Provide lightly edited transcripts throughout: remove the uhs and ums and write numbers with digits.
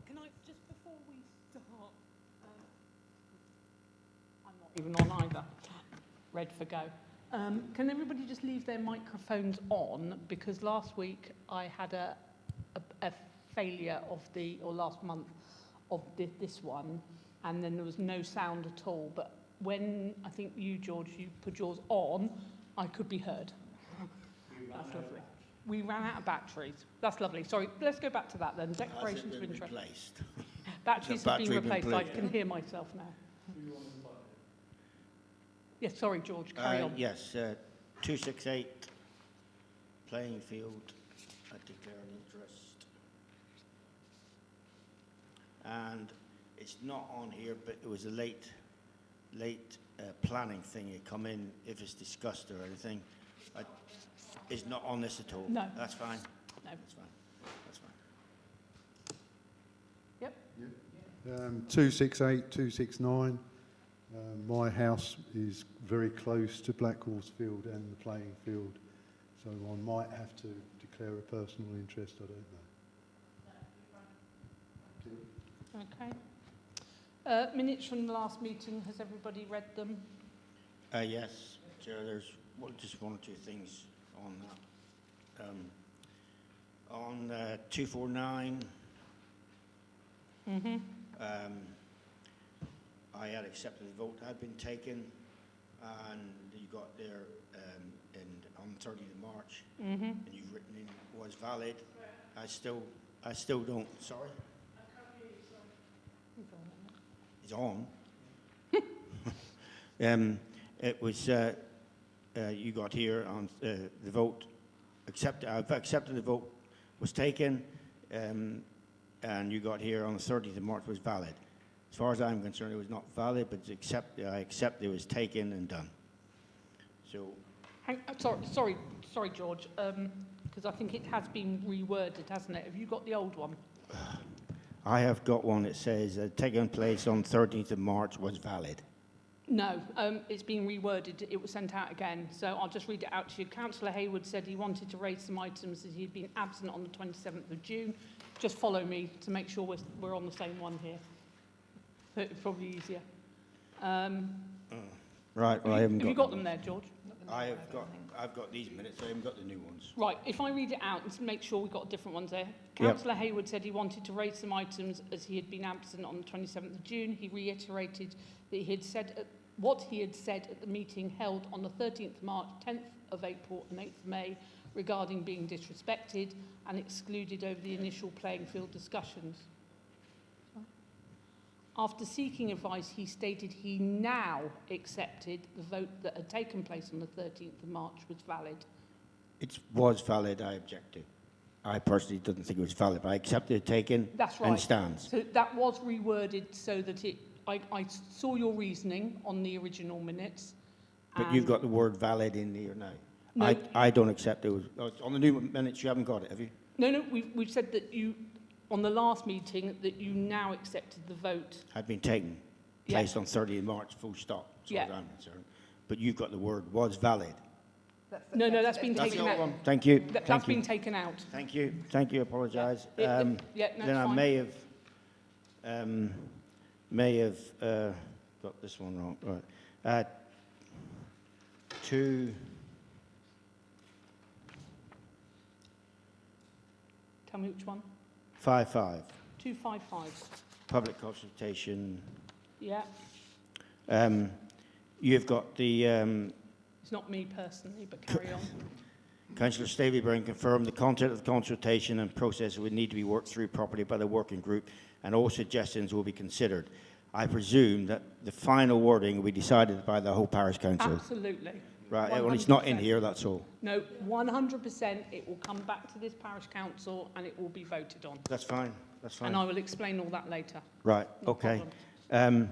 Can I, just before we start, I'm not even on either, red for go. Can everybody just leave their microphones on? Because last week I had a failure of or last month, of this one, and then there was no sound at all. But when, I think you, George, you put yours on, I could be heard. That's lovely. We ran out of batteries. That's lovely. Sorry, let's go back to that then. Declarations of interest. Batteries have been replaced. I can hear myself now. Yes, sorry, George, carry on. Yes, 268, playing field, I declare an interest. And it's not on here, but it was a late planning thing. It come in if it's discussed or anything. It's not on this at all. No. That's fine. No. That's fine. That's fine. Yep. 268, 269. My house is very close to Blackhorse Field and the playing field, so I might have to declare a personal interest, I don't know. Okay. Minutes from the last meeting, has everybody read them? Yes, Chair, there's just one or two things on that. On 249, I had accepted the vote had been taken, and you got there on 30th of March, and you've written in was valid. I still don't. Sorry. I can't hear you. It's on. It was you got here on the vote. I've accepted the vote was taken, and you got here on the 30th of March was valid. As far as I'm concerned, it was not valid, but I accept it was taken and done. So, sorry, George, because I think it has been reworded, hasn't it? Have you got the old one? I have got one that says taken place on 13th of March was valid. No, it's been reworded. It was sent out again, so I'll just read it out to you. Councillor Hayward said he wanted to raise some items as he'd been absent on the 27th of June. Just follow me to make sure we're on the same one here. It's probably easier. Right, well, I haven't got. Have you got them there, George? I've got these minutes. I haven't got the new ones. Right. If I read it out and make sure we've got different ones there. Councillor Hayward said he wanted to raise some items as he had been absent on the 27th of June. He reiterated that he had said what he had said at the meeting held on the 13th of March, 10th of April, and 8th of May regarding being disrespected and excluded over the initial playing field discussions. After seeking advice, he stated he now accepted the vote that had taken place on the 13th of March was valid. It was valid, I objected. I personally didn't think it was valid, but I accepted it taken. That's right. And stands. So that was reworded so that I saw your reasoning on the original minutes. But you've got the word valid in here now. No. I don't accept it. On the new minutes, you haven't got it, have you? No, we've said that you, on the last meeting, that you now accepted the vote. Had been taken, placed on 30th of March, full stop, as far as I'm concerned. But you've got the word was valid. No, that's been taken out. Thank you. That's been taken out. Thank you. I apologise. No, then I may have got this one wrong. Right. Tell me which one. 255. 255. Public consultation. Yeah. You've got the. It's not me personally, but carry on. Councillor Staveley-Brown confirmed the content of the consultation and process would need to be worked through properly by the working group, and all suggestions will be considered. I presume that the final wording will be decided by the whole parish council. Absolutely. Right. Well, it's not in here. That's all. No, 100%. It will come back to this parish council and it will be voted on. That's fine. That's fine. And I will explain all that later. Right. No okay. problem.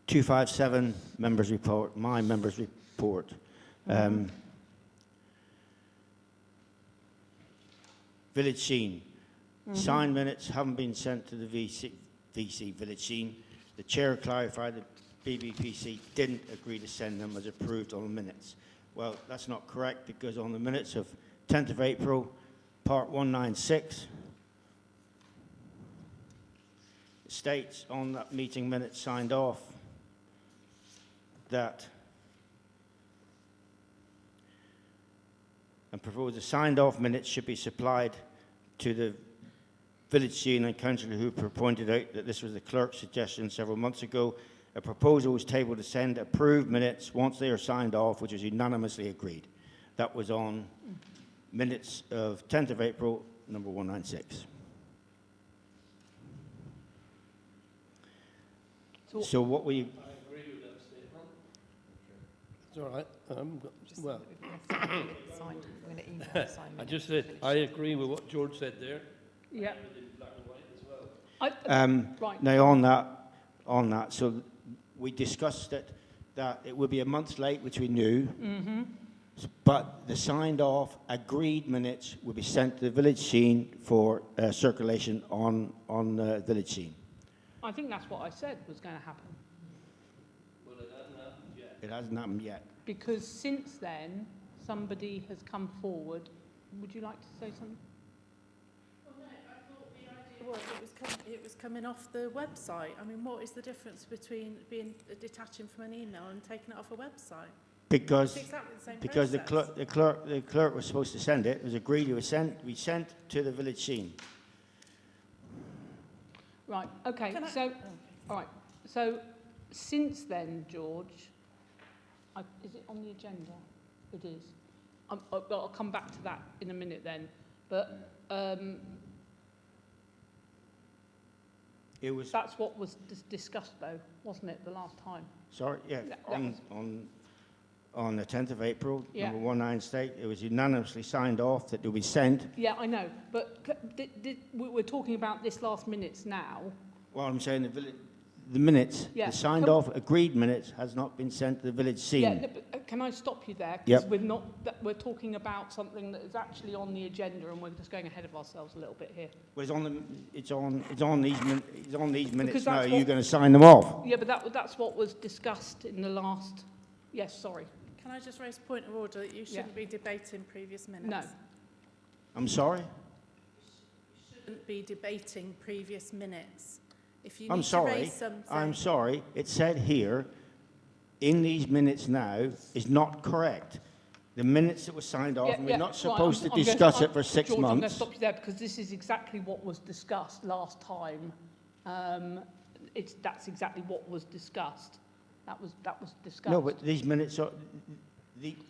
257 members report. My members report. Village scene. Signed minutes haven't been sent to the VC village scene. The chair clarified that BBPC didn't agree to send them as approved on the minutes. Well, that's not correct because on the minutes of 10th of April, part 196, states on that meeting minute signed off that and proposed the signed off minutes should be supplied to the village scene, and Councillor Hooper pointed out that this was the clerk's suggestion several months ago. A proposal was tabled to send approved minutes once they are signed off, which was unanimously agreed. That was on minutes of 10th of April, number 196. So what we... I agree with that statement. It's all right. Well, Signed. I'm going to email the signed I just said, I agree with what George said there. Yeah. In black and white as well. Right. Now on that, so we discussed it, that it would be a month late, which we knew, but the signed off agreed minutes would be sent to the village scene for circulation on village scene. I think that's what I said was going to happen. Well, it hasn't happened yet. It hasn't happened yet. Because since then, somebody has come forward. Would you like to say something? Well, no, I thought the idea was it was coming off the website. I mean, what is the difference between detaching from an email and taking it off a website? Because It's exactly the same because process. the clerk was supposed to send it. It was agreed it was sent. We sent to the village scene. Right, okay, Can I- so, okay. all right, so since then, George, is it on the agenda? It is. I'll come back to that in a minute then, but It was that's what was discussed though, wasn't it, the last time? sorry, yeah, That was- on the 10th of April, Yeah. number 19 state. It was unanimously signed off that it would be sent. Yeah, I know, but we're talking about this last minutes now. Well, I'm saying the minutes, Yeah. the signed Come- off agreed minutes has not been sent to the village scene. Yeah, no, but can I stop you there? Yep. Because we're talking about something that is actually on the agenda, and we're just going ahead of ourselves a little bit here. Well, it's on these minutes Because now. that's Are you what- going to sign them off? Yeah, but that's what was discussed in the last. Yes, sorry. Can I just raise a point of order that you shouldn't be debating previous minutes? No. I'm sorry? Shouldn't be debating previous minutes. If you I'm need to sorry. raise something... I'm sorry. It said here, in these minutes now, is not correct. The minutes that were signed off, and we're not supposed to discuss it for 6 George, I'm going to months. stop you there because this is exactly what was discussed last time. That's exactly what was discussed. That was discussed. No, but these minutes are...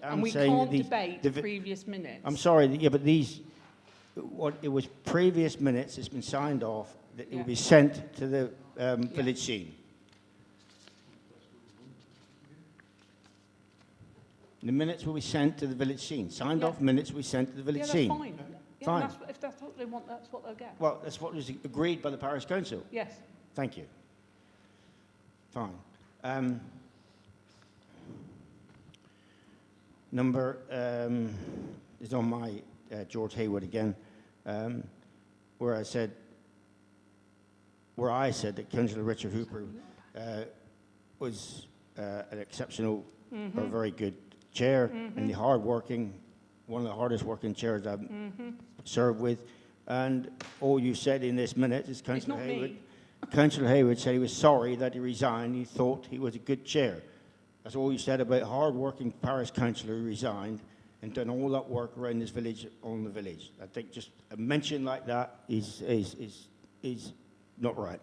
and we saying that can't these- debate the- previous minutes. I'm sorry, yeah, but these... It was previous minutes, it's been signed off, that it will Yeah. be sent to the village scene. The minutes will be sent to the village scene. Signed Yeah. off minutes will be sent to the Yeah, village that's scene. fine. Yeah, Fine. if that's what they want, that's what they'll get. Well, that's what was agreed by the parish council. Yes. Thank you. Fine. Number is on my George Hayward again, where I said that Councillor Richard Hooper was an exceptional or very good chair and the hard-working, one of the hardest-working chairs I've served with. And all you said in this minute is Councillor not Hayward. me. Councillor Hayward said he was sorry that he resigned. He thought he was a good chair. That's all you said about a hard-working parish councillor who resigned and done all that work around this village, on the village. I think just a mention like that is not right.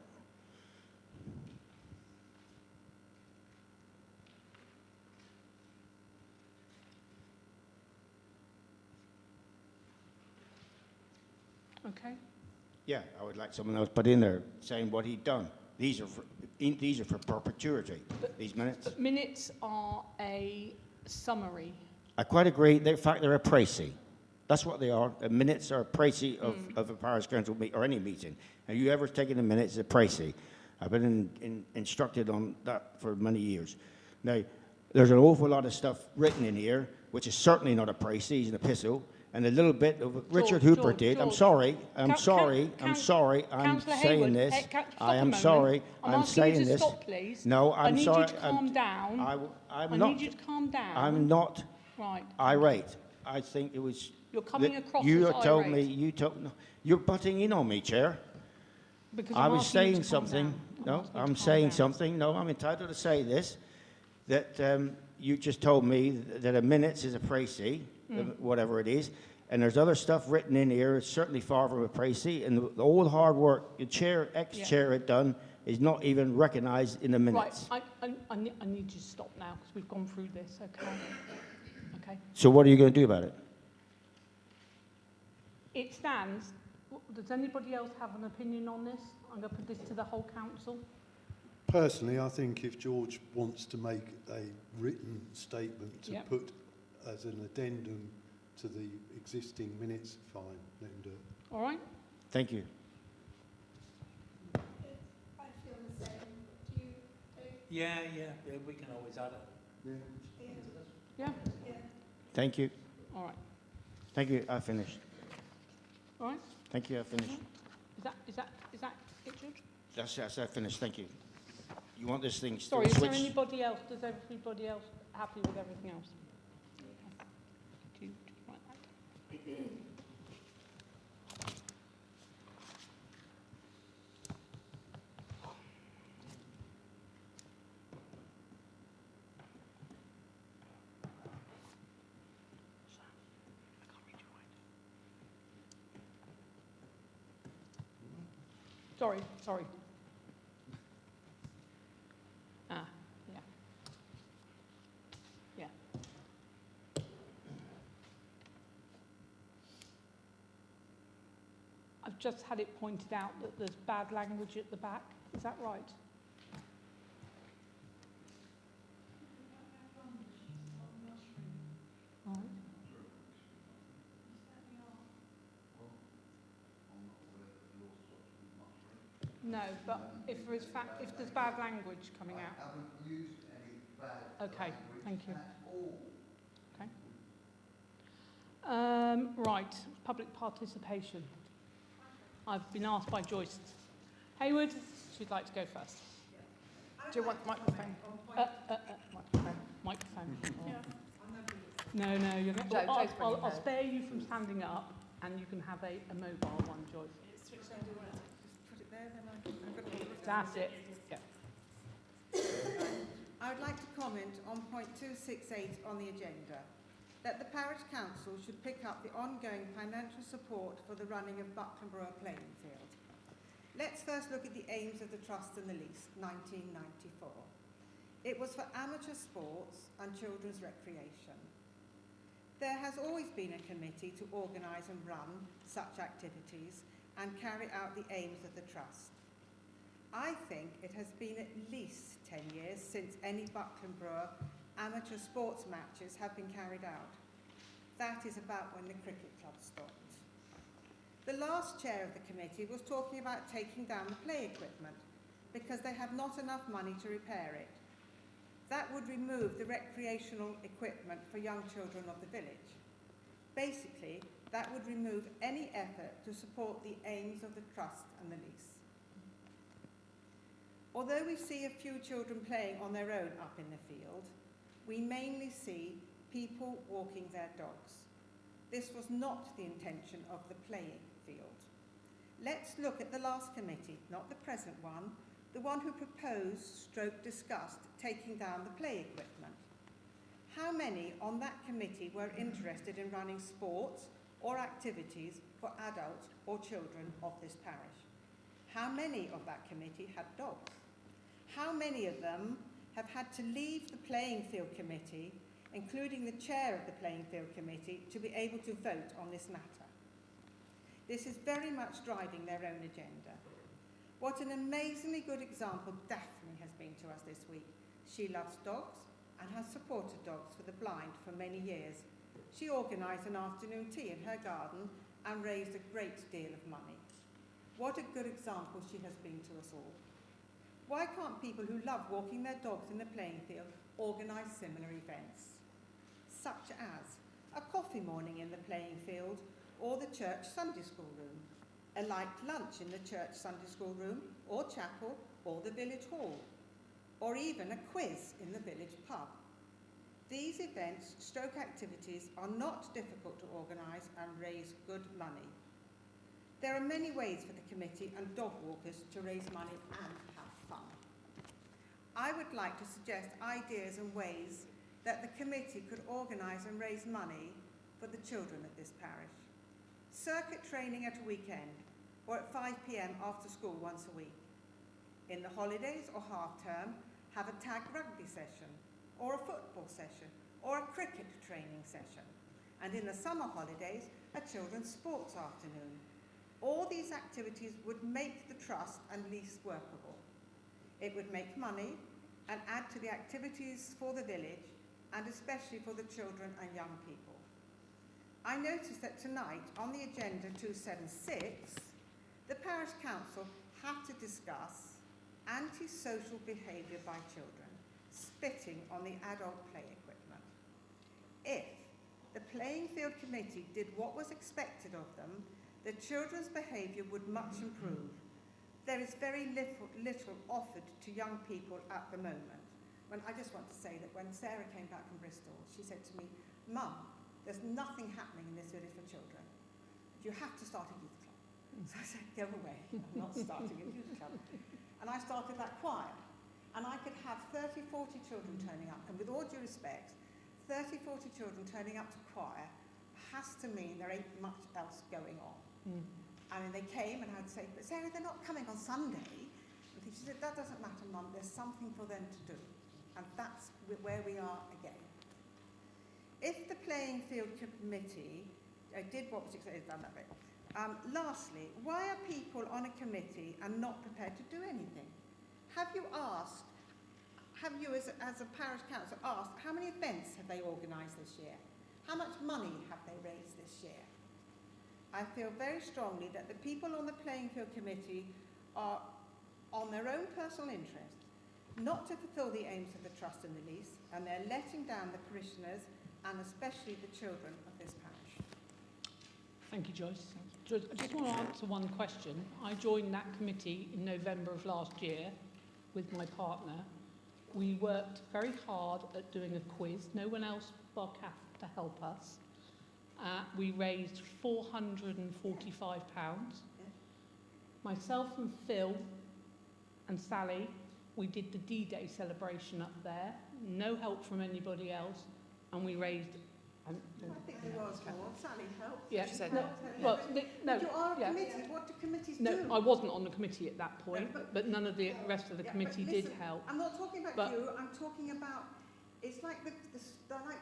Okay. Yeah, I would like someone else put in there saying what he'd done. These are for perpetuity, these minutes. But minutes are a summary. I quite agree. In fact, they're a précis. That's what they are. Minutes are a précis of a parish council or any meeting. Have you ever taken a minute? It's a précis. I've been instructed on that for many years. Now, there's an awful lot of stuff written in here, which is certainly not a précis, it's an epistle. And a little bit of what Richard Hooper did. I'm sorry. I'm saying this. I am sorry. I'm saying this. Stop, please. No, I'm sorry. I need you to calm down. I need you to calm down. I'm not Right. irate. I think it was... You're coming across you as told me, irate. you're butting in on me, Chair. Because I I'm was asking you saying to calm something. down. No, asking you to I'm calm saying down. something. No, I'm entitled to say this. That you just told me that a minutes is a précis, whatever it is, and there's other stuff written in here. It's certainly far from a précis, and the all hard work the chair, ex-chair, had done is not even recognised in the minutes. Right, I need you to stop now because we've gone through this, okay? Okay. So what are you going to do about it? It stands. Does anybody else have an opinion on this? I'm going to put this to the whole council. Personally, I think if George wants to make a written statement to Yep. put as an addendum to the existing minutes, fine, let him do it. All right? Thank you. I feel the same. Do you? Yeah, we can always add it. Yeah? Thank you. All right. Thank you. I finished. All right? Thank you. I finished. Is that it, George? That's I finished. Thank you. You want this thing still Sorry, is there switched? anybody else? Does everybody else happy with everything else? Do you write that? Sorry. Ah, yeah. Yeah. I've just had it pointed out that there's bad language at the back. Is that right? Right. No, but if there's bad language coming out. I haven't used any bad language thank you. At all. Okay. Right, public participation. I've been asked by Joyce Hayward. She'd like to go first. Do you want the microphone? Microphone. No, you're not. I'll spare you from standing up, and you can have a mobile one, Joyce. That's it. Yeah. I would like to comment on point 268 on the agenda, that the Parish Council should pick up the ongoing financial support for the running of Buckland Brewer playing field. Let's first look at the aims of the Trust and the lease, 1994. It was for amateur sports and children's recreation. There has always been a committee to organise and run such activities and carry out the aims of the Trust. I think it has been at least 10 years since any Buckland Brewer amateur sports matches have been carried out. That is about when the cricket club stopped. The last chair of the committee was talking about taking down the play equipment because they have not enough money to repair it. That would remove the recreational equipment for young children of the village. Basically, that would remove any effort to support the aims of the Trust and the lease. Although we see a few children playing on their own up in the field, we mainly see people walking their dogs. This was not the intention of the playing field. Let's look at the last committee, not the present one, the one who proposed / discussed taking down the play equipment. How many on that committee were interested in running sports or activities for adults or children of this parish? How many of that committee had dogs? How many of them have had to leave the playing field committee, including the chair of the playing field committee, to be able to vote on this matter? This is very much driving their own agenda. What an amazingly good example Daphne has been to us this week. She loves dogs and has supported dogs for the blind for many years. She organised an afternoon tea in her garden and raised a great deal of money. What a good example she has been to us all. Why can't people who love walking their dogs in the playing field organise similar events, such as a coffee morning in the playing field or the church Sunday school room, a light lunch in the church Sunday school room or chapel or the village hall, or even a quiz in the village pub? These events / activities are not difficult to organise and raise good money. There are many ways for the committee and dog walkers to raise money and have fun. I would like to suggest ideas and ways that the committee could organise and raise money for the children at this parish. Circuit training at a weekend, or at 5 p.m. after school once a week. In the holidays or half term, have a tag rugby session, or a football session, or a cricket training session. And in the summer holidays, a children's sports afternoon. All these activities would make the trust and lease workable. It would make money and add to the activities for the village, and especially for the children and young people. I noticed that tonight on the agenda 276, the Parish Council have to discuss antisocial behaviour by children, spitting on the adult play equipment. If the Playing Field Committee did what was expected of them, the children's behaviour would much improve. There is very little offered to young people at the moment. I just want to say that when Sarah came back from Bristol, she said to me, "Mum, there's nothing happening in this village for children. You have to start a youth club." So I said, "Go away, I'm not starting a youth club." And I started that choir. And I could have 30, 40 children turning up. And with all due respect, 30, 40 children turning up to choir has to mean there ain't much else going on. I mean, they came and I'd say, "But Sarah, they're not coming on Sunday." And she said, "That doesn't matter, Mum, there's something for them to do." And that's where we are again. If the Playing Field Committee did what was expected, done that bit. Lastly, why are people on a committee and not prepared to do anything? Have you as a parish council asked how many events have they organised this year? How much money have they raised this year? I feel very strongly that the people on the Playing Field Committee are on their own personal interest, not to fulfil the aims of the trust and the lease, and they're letting down the parishioners and especially the children of this parish. Thank you, Joyce. I just want to answer one question. I joined that committee in November of last year with my partner. We worked very hard at doing a quiz. No one else bar Kath to help us. We raised £445. Myself and Phil and Sally, we did the D-Day celebration up there. No help from anybody else. And we raised... I think there was more. Sally helped. Yeah, She said no, well, but you are a committee. What do committees do? No, I wasn't on the committee at that point, but none of the rest of the committee did help. I'm not talking about But- you. I'm talking about, it's like the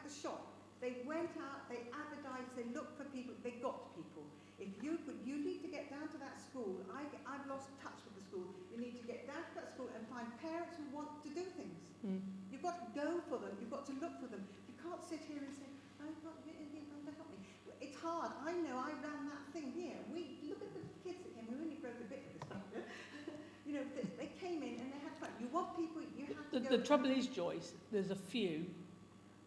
shop. They went out, they advertised, they looked for people, they got people. If you need to get down to that school. I've lost touch with the school. You need to get down to that school and find parents who want to do things. You've got to go for them. You've got to look for them. You can't sit here and say, "I've got to help me." It's hard. I know. I ran that thing here. We look at the kids that came. We only broke a bit of this thing. You know, they came in and they had fun. You want people. You have to. The trouble is, Joyce, there's a few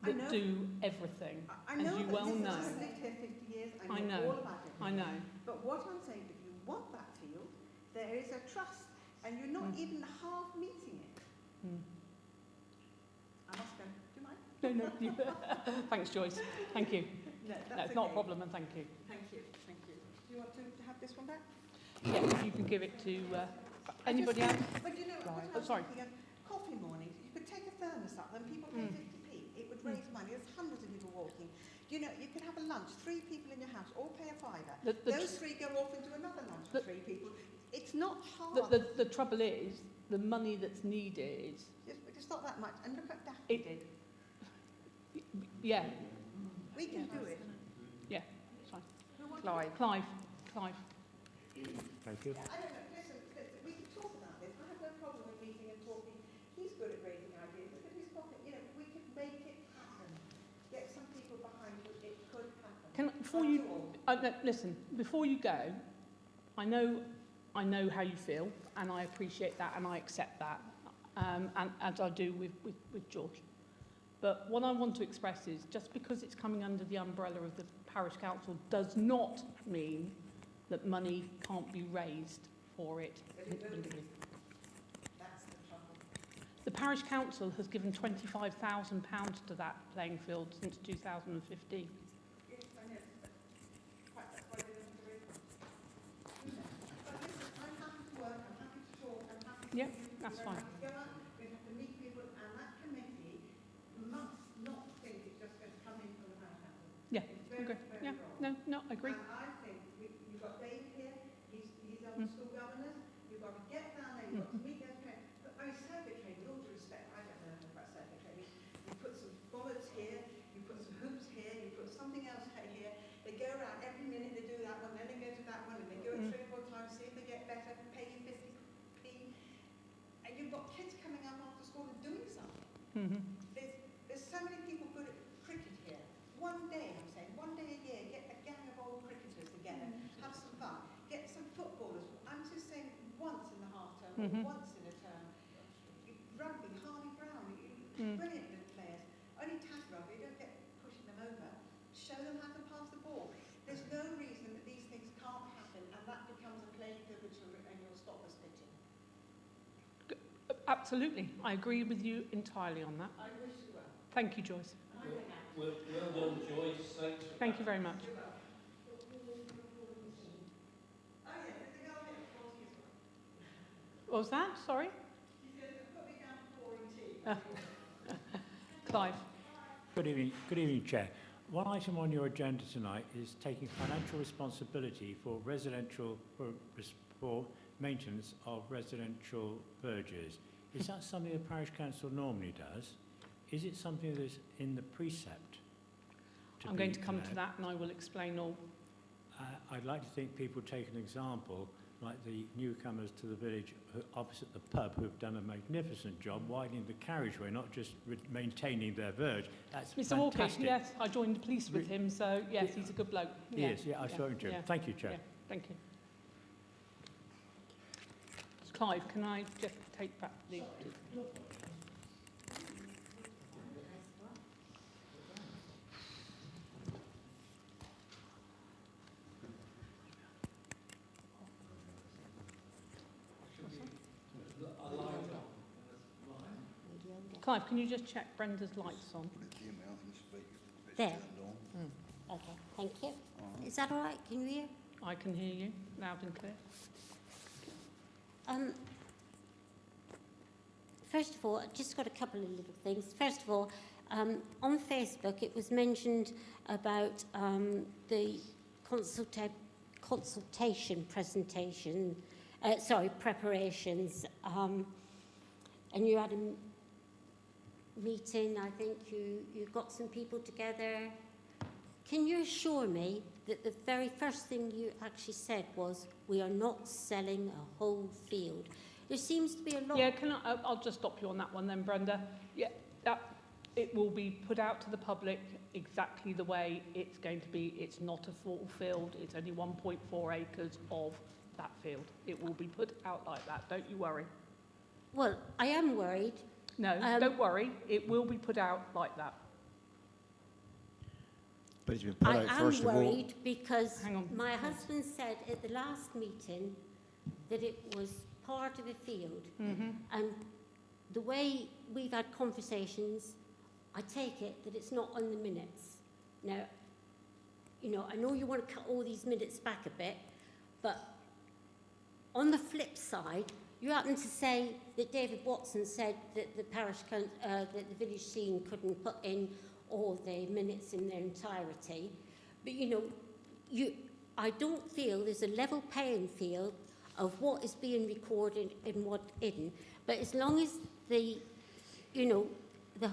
that do everything, I know, as you but well listen, know. I've lived here 50 years. I I know know. all about it. I know. But what I'm saying, if you want that field, there is a trust, and you're not even half meeting it. I must go. Do you mind? No, you, thanks, Joyce. Thank you. No, No, it's not a problem, and thank you. Thank you. Thank you. Do you want to have this one back? Yeah, you can give it to anybody else. But you know, Right. what I was Sorry. thinking of, coffee mornings, you could take a thermos up and people pay 50p. It would raise money. There's hundreds of people walking. You know, you could have a lunch, 3 people in your house, all pay a fiver. Those 3 go off into another lunch for 3 people. It's not hard. The trouble is, the money that's needed... It's not that much. And look at Daphne did. Yeah, We can do it. yeah, it's fine. Clive. Clive. Thank you. Yeah, I don't know. Listen, we can talk about this. I have no problem with meeting and talking. He's good at raising ideas. Look at his pocket. You know, we could make it happen. Get some people behind you. It could happen. Listen, before you go, I know how you feel, and I appreciate that, and I accept that, and as I do with George. But what I want to express is, just because it's coming under the umbrella of the parish council does not mean that money can't be raised for it. That's the trouble. The parish council has given £25,000 to that playing field since 2015. Yes, I know. Quite, that's why they don't do it. Yeah, that's fine. We have to go out, we have to meet people, and that committee must not think it's just going to come in from the Parish Council. Yeah, It's very, okay. very Yeah, wrong. no, I agree. And I think you've got Dave here, he's on the school governors, you've got to get down there, you've got to meet those parents. But I mean, circuitry, with all due respect, I don't know anything about circuitry. You put some bollards here, you put some hoops here, you put something else here. They go around every minute, they do that one, then they go to that one, and they go it 3 or 4 times, see if they get better, pay you 50p. And you've got kids coming up after school and doing something. Mm-hmm. There's so many people good at cricket here. One day, I'm saying, one day a year, get a gang of old cricketers together, have some fun, get some footballers. I'm just saying once in the half term, or once in a term. Rugby, Harvey Brown, brilliant little players. Only tag rugby, don't get pushing them over. Show them how to pass the ball. There's no reason that these things can't happen, and that becomes a playing field for children, and you'll stop us pitching. Absolutely. I agree with you entirely on that. I wish you well. Thank you, Joyce. Well done, Joyce. Thanks. Thank you very much. What was that? Sorry? Clive. Good evening, Chair. One item on your agenda tonight is taking financial responsibility for for maintenance of residential verges. Is that something the Parish Council normally does? Is it something that's in the precept? I'm going to come to that and I will explain all. I'd like to think people take an example, like the newcomers to the village opposite the pub who've done a magnificent job widening the carriageway, not just maintaining their verge. That's Mr. Walker, fantastic. yes, I joined the police with him, so yes, he's a good bloke. He is, yeah, I saw him too. yeah. Thank you, Chair. Yeah, thank you. Clive, can I just take back the... Clive, can you just check Brenda's lights on? There. Okay, thank you. Is that all right? Can you hear? I can hear you loud and clear. First of all, I've just got a couple of little things. First of all, on Facebook, it was mentioned about the consultation presentation, preparations, and you had a meeting. I think you got some people together. Can you assure me that the very first thing you actually said was, we are not selling a whole field? There seems to be a lot... Yeah, I'll just stop you on that one then, Brenda. Yeah, it will be put out to the public exactly the way it's going to be. It's not a full field. It's only 1.4 acres of that field. It will be put out like that. Don't you worry. Well, I am worried. No, don't worry. It will be put out like that. But it's been put out first of all. I am worried because Hang on. my husband said at the last meeting that it was part of a field. Mm-hmm. And the way we've had conversations, I take it that it's not on the minutes. Now, you know, I know you want to cut all these minutes back a bit, but on the flip side, you happen to say that David Watson said that the that the village scene couldn't put in all the minutes in their entirety. But, you know, I don't feel there's a level playing field of what is being recorded and what isn't. But as long as the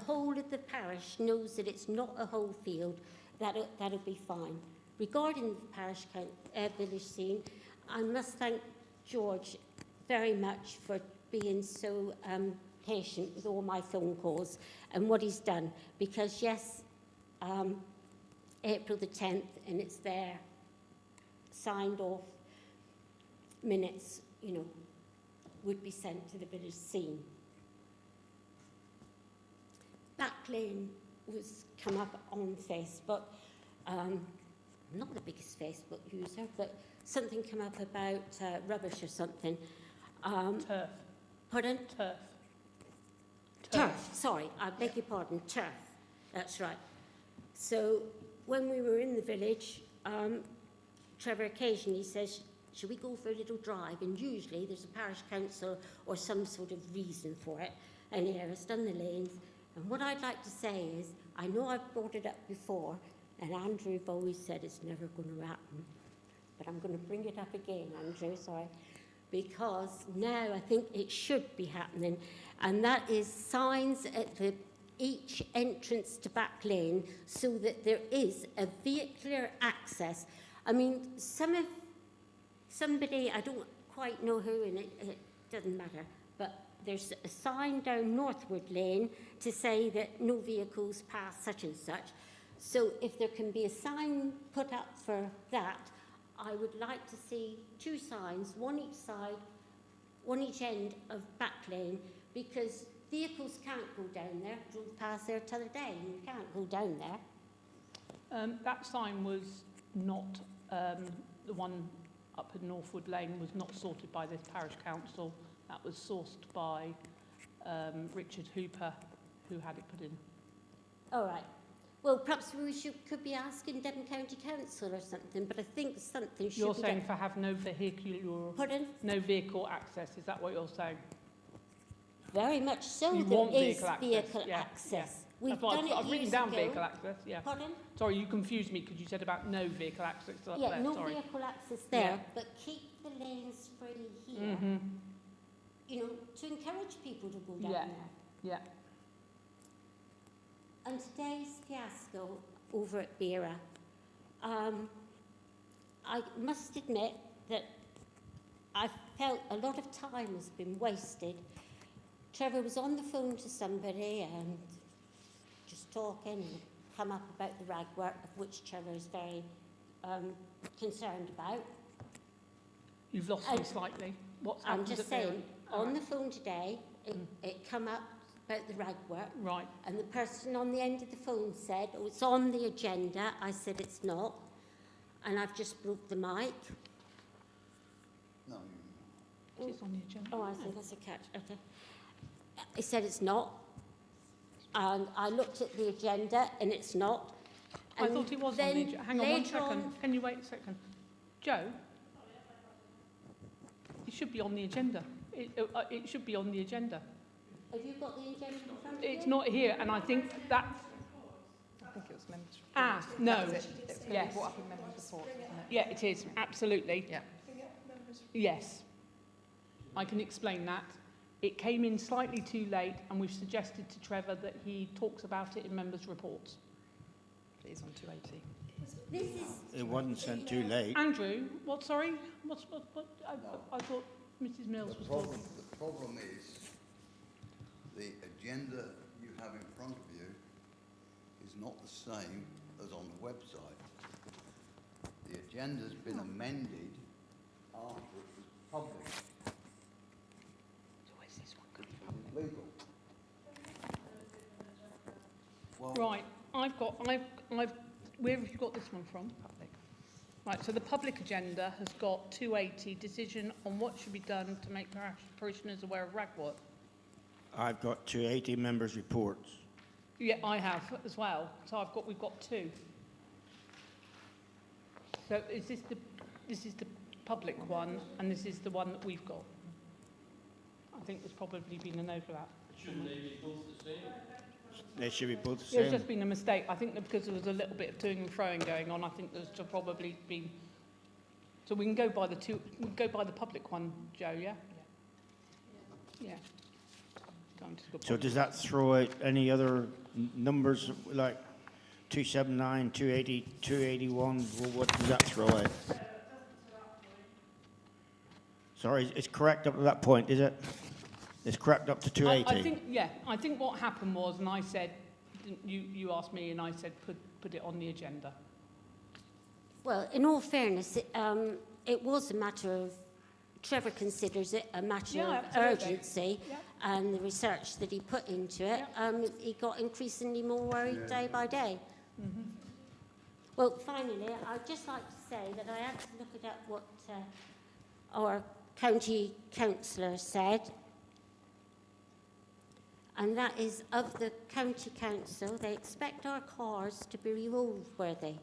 whole of the parish knows that it's not a whole field, that'll be fine. Regarding the parish village scene, I must thank George very much for being so patient with all my phone calls and what he's done. Because yes, April the 10th, and it's there, signed off, minutes, you know, would be sent to the village scene. Back Lane was come up on Facebook. I'm not the biggest Facebook user, but something came up about rubbish or something. Turf. Pardon? Turf. Turf, sorry, I beg your pardon, turf. That's right. So when we were in the village, Trevor occasionally says, shall we go for a little drive? And usually there's a parish council or some sort of reason for it. And here, it's done the lanes. And what I'd like to say is, I know I've brought it up before, and Andrew always said it's never going to happen. But I'm going to bring it up again, Andrew, sorry. Because now I think it should be happening. And that is signs at each entrance to Back Lane so that there is a vehicular access. I mean, somebody, I don't quite know who, and it doesn't matter, but there's a sign down Northwood Lane to say that no vehicles pass such and such. So if there can be a sign put up for that, I would like to see 2 signs, one each side, one each end of Back Lane, because vehicles can't go down there. Drove past there t'other day, and you can't go down there. That sign was not, the one up in Northwood Lane was not sorted by this parish council. That was sourced by Richard Hooper, who had it put in. All right. Well, perhaps we could be asking Devon County Council or something, but I think something should be You're saying done. for have no vehicular, Pardon? no vehicle access, is that what you're saying? Very much so. You there want is vehicle access, vehicle yeah, access. yeah. We've That's why done it I've written years down ago. vehicle access, yeah. Pardon? Sorry, you confused me because you said about no vehicle access up Yeah, there, no sorry. vehicle access there, Yeah. but keep the lanes free here, Mm-hmm. you know, to encourage people to go down Yeah. there. Yeah. And today's fiasco over at Beera, I must admit that I felt a lot of time has been wasted. Trevor was on the phone to somebody and just talking and come up about the ragwork, of which Trevor is very concerned about. You've lost me slightly. What's I'm happened just at Beera? saying, on the phone today, it come up about the ragwork, Right. and the person on the end of the phone said, oh, it's on the agenda. I said, it's not. And I've just broke the mic. No, It's on the agenda. Oh, I think that's a catch. Okay. He said it's not. And I looked at the agenda, and it's not. I thought it was on the then agenda. Hang on one later second. on- Can you wait a second? Joe? It should be on the agenda. It should be on the agenda. Have you got the agenda in front of you? It's not here, and I think that's... I think it was members' report. Ah, no. That was it. It's going to Yes. be brought up in members' report, isn't it? Yeah, it is, absolutely. Yeah. Yes. I can explain that. It came in slightly too late, and we've suggested to Trevor that he talks about it in members' reports. It is on 280. This is... It wasn't sent too late. Andrew, what, sorry? What, I thought Mrs Mills was talking. The problem is the agenda you have in front of you is not the same as on the website. The agenda's been amended after it was published. So where's this one coming from? Legal. Well, Right, where have you got this one from? Public. Right, so the public agenda has got 280, decision on what should be done to make parishioners aware of ragwork. I've got 280 members' reports. Yeah, I have as well. So we've got 2. So this is the public one, and this is the one that we've got. I think there's probably been an overlap. Shouldn't they be both the same? They should be both the There's same. just been a mistake. I think that because there was a little bit of toing and froing going on, I think there's probably been. So we can go by we can go by the public one, Joe. Yeah. Yeah. Going to the So public. does that throw out any other numbers like 279, 280, 281? What does that throw out? Sorry, it's correct up to that point, is it? It's correct up to 280? I think what happened was, and I said, you asked me, and I said put it on the agenda. Well, in all fairness, it was a matter of, Trevor considers it a matter Yeah, of absolutely. urgency, Yeah. and the research that he put into it, he got increasingly more worried day by day. Mm-hmm. Well, finally, I'd just like to say that I had to look at what our county councillor said, and that is, of the county council, they expect our cars to be roadworthy,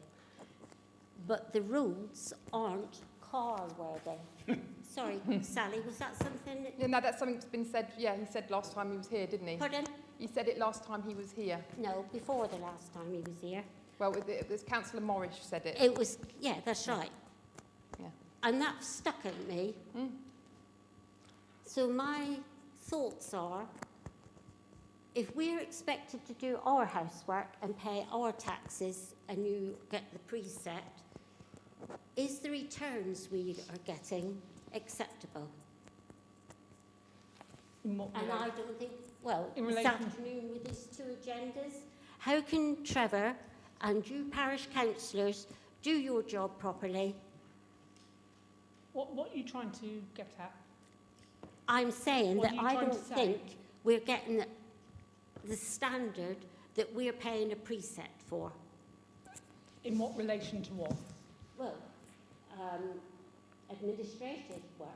but the roads aren't car were they? Sorry, Sally, was that something that... Yeah, no, that's something that's been said. Yeah, he said last time he was here, didn't he? Pardon? He said it last time he was here. No, before the last time he was here. Well, it was Councillor Morris said it. It was, yeah, that's right. Yeah. And that stuck at me. Mm. So my thoughts are, if we're expected to do our housework and pay our taxes and you get the precept, is the returns we are getting acceptable? In what And way? I don't think, well, In this relation- afternoon with these two agendas, how can Trevor and you parish councillors do your job properly? What are you trying to get at? I'm saying What that are you I trying to don't say? think we're getting the standard that we're paying a precept for. In what relation to what? Well, administrative work.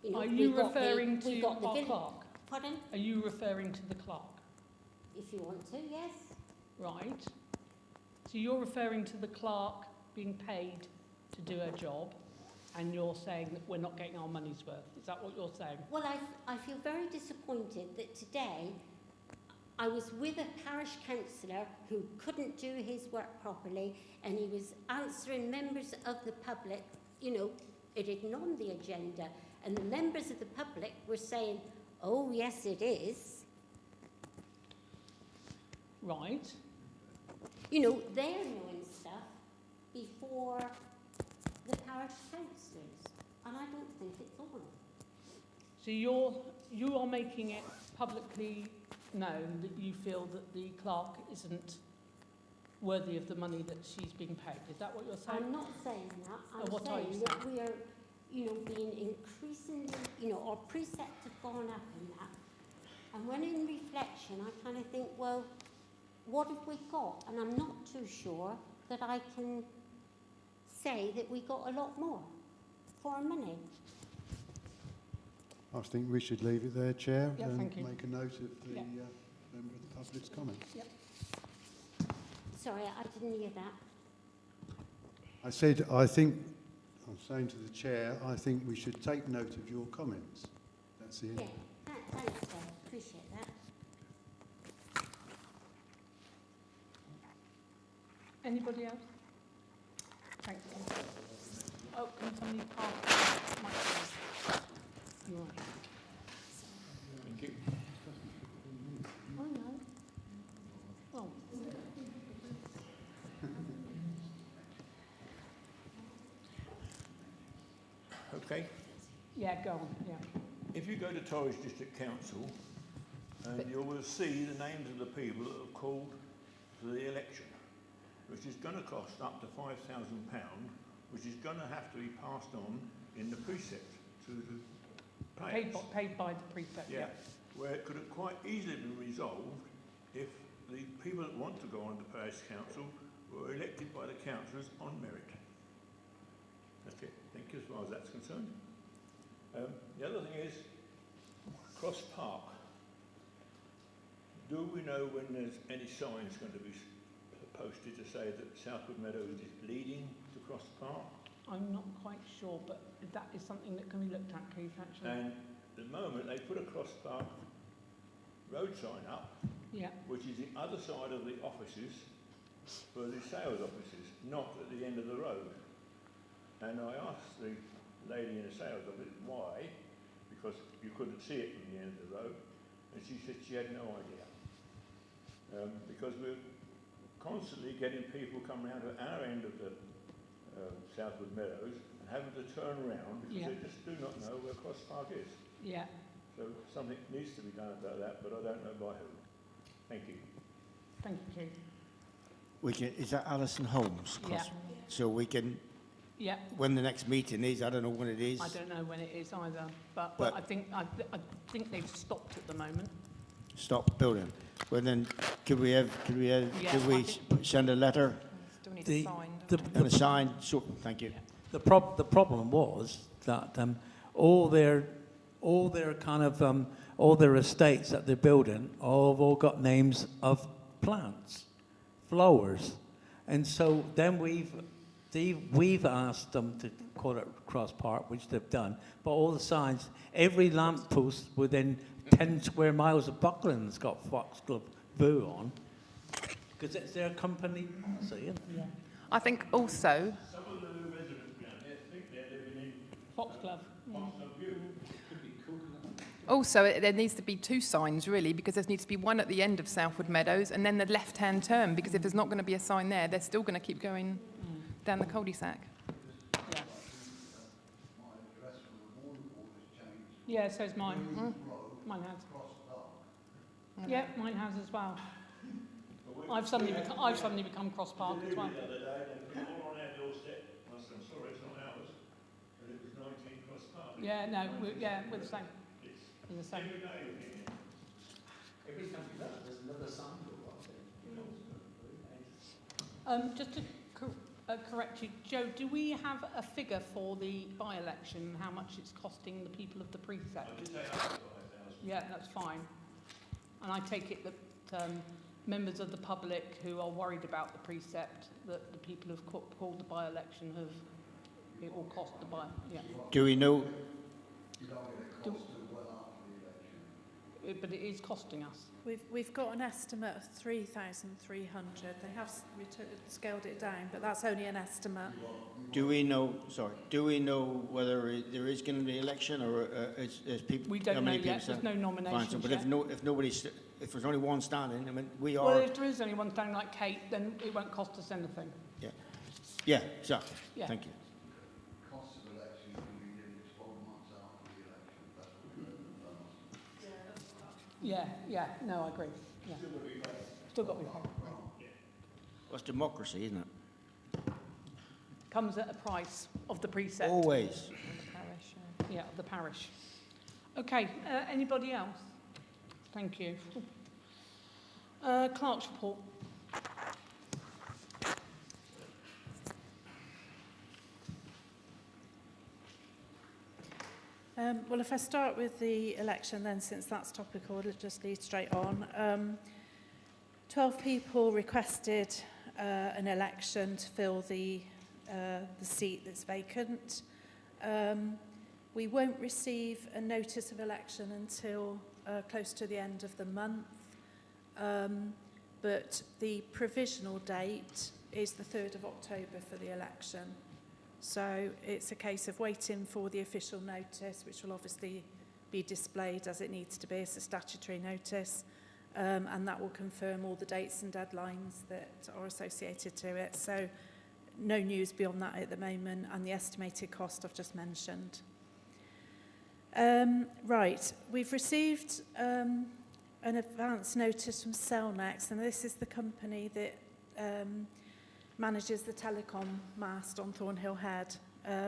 You know, Are we you got the- referring we to got the our village- clerk? Pardon? Are you referring to the clerk? If you want to, yes. Right. So you're referring to the clerk being paid to do her job, and you're saying that we're not getting our money's worth. Is that what you're saying? Well, I feel very disappointed that today I was with a parish councillor who couldn't do his work properly, and he was answering members of the public. You know, it had not on the agenda, and the members of the public were saying, oh, yes, it is. Right. You know, they're knowing stuff before the parish councillors, and I don't think it's on. So you are making it publicly known that you feel that the clerk isn't worthy of the money that she's being paid. Is that what you're saying? I'm not saying that. I'm what are you saying that we are, you know, being increasingly, you know, our precepts have gone up in that. And when in reflection, I kind of think, well, what have we got? And I'm not too sure that I can say that we got a lot more for our money. I think we should leave it there, Chair, Yeah, and thank you. make a note of the Yeah. member of the public's comments. Yep. Sorry, I didn't hear that. I said, I'm saying to the Chair, I think we should take note of your comments. That's the end. Yeah, thanks, Dave. Appreciate that. Anybody else? Thank you. Oh, can somebody pass the microphone? You're right. Thank you. Oh, no. Oh. Okay. Yeah, go on, yeah. If you go to Torridge District Council, and you will see the names of the people that have called for the election, which is going to cost up to £5,000, which is going to have to be passed on in the precept to the payers. Paid by the prefect, yeah. Where it could have quite easily been resolved if the people that want to go on to parish council were elected by the councillors on merit. That's it. Thank you as far as that's concerned. The other thing is Cross Park. Do we know when there's any signs going to be posted to say that Southwood Meadows is leading to Cross Park? I'm not quite sure, but that is something that can be looked at, Keith, actually. And at the moment they put a Cross Park road sign up, Yeah. which is the other side of the offices for the sales offices, not at the end of the road. And I asked the lady in the sales office why, because you couldn't see it from the end of the road, and she said she had no idea. Because we're constantly getting people coming out of our end of the Southwood Meadows and having to turn around because Yeah. they just do not know where Cross Park is. Yeah. So something needs to be done about that, but I don't know by who. Thank you. Thank you, Keith. We can, is that Alison Holmes? Yeah. So we can, Yeah. when the next meeting is, I don't know when it is. I don't know when it is either, but But- I think they've stopped at the moment. Stop building. Well then, could we Yeah, I send a letter Still need The- a sign. the- don't we? and a sign? Sure, thank you. The problem was that all their kind of all their estates that they're building have all got names of plants, flowers, and so then we've Steve, we've asked them to call it Cross Park, which they've done, but all the signs, every lamppost within 10 square miles of Buckland's got Fox Club Boo on, because it's their company policy, isn't it? I think also, Some of the residents down there think they're living in Foxglove. Foxton View. also there needs to be two signs really, because there needs to be one at the end of Southwood Meadows and then the left-hand turn, because if there's not going to be a sign there, they're still going to keep going down the cul-de-sac. Yeah. Yeah, so's mine. Mine has. Yeah, mine has as well. I've suddenly become Cross Park as well. The other day, they put it all on our doorstep. I said, I'm sorry, it's not ours. But it was 19 Cross Park. Yeah, no, we're the same. We're the same. Every day you're getting it. Every time you look, there's another sign go up. Just to correct you, Joe, do we have a figure for the by-election, how much it's costing the people of the precept? I did say up to 5,000. Yeah, that's fine. And I take it that members of the public who are worried about the precept, that the people who've called the by-election have, it will cost the by, yeah. Do we know? But it is costing us. We've got an estimate of 3,300. They have scaled it down, but that's only an estimate. Do we know? Sorry. Do we know whether there is going to be election, or is people? We don't know yet. There's no nominations Fine, so, but yet. if there's only one standing, I mean, we are. Well, if there is only one standing like Kate, then it won't cost us anything. Yeah. Yeah. Exactly. Yeah. Thank you. Cost of election can be nearly 12 months after the election. That's what we heard in the past. Yeah, no, I agree. Yeah. Still got to be paid. Well, it's democracy, isn't it? Comes at a price of the precept. Always. Yeah, of the parish. Okay, anybody else? Thank you. Clerk's report. Well, if I start with the election then, since that's topical, let's just lead straight on. 12 people requested an election to fill the seat that's vacant. We won't receive a notice of election until close to the end of the month, but the provisional date is the 3rd of October for the election. So it's a case of waiting for the official notice, which will obviously be displayed as it needs to be as a statutory notice, and that will confirm all the dates and deadlines that are associated to it. So no news beyond that at the moment, and the estimated cost I've just mentioned. Right, we've received an advance notice from Cellnex, and this is the company that manages the telecom mast on Thornhill Head.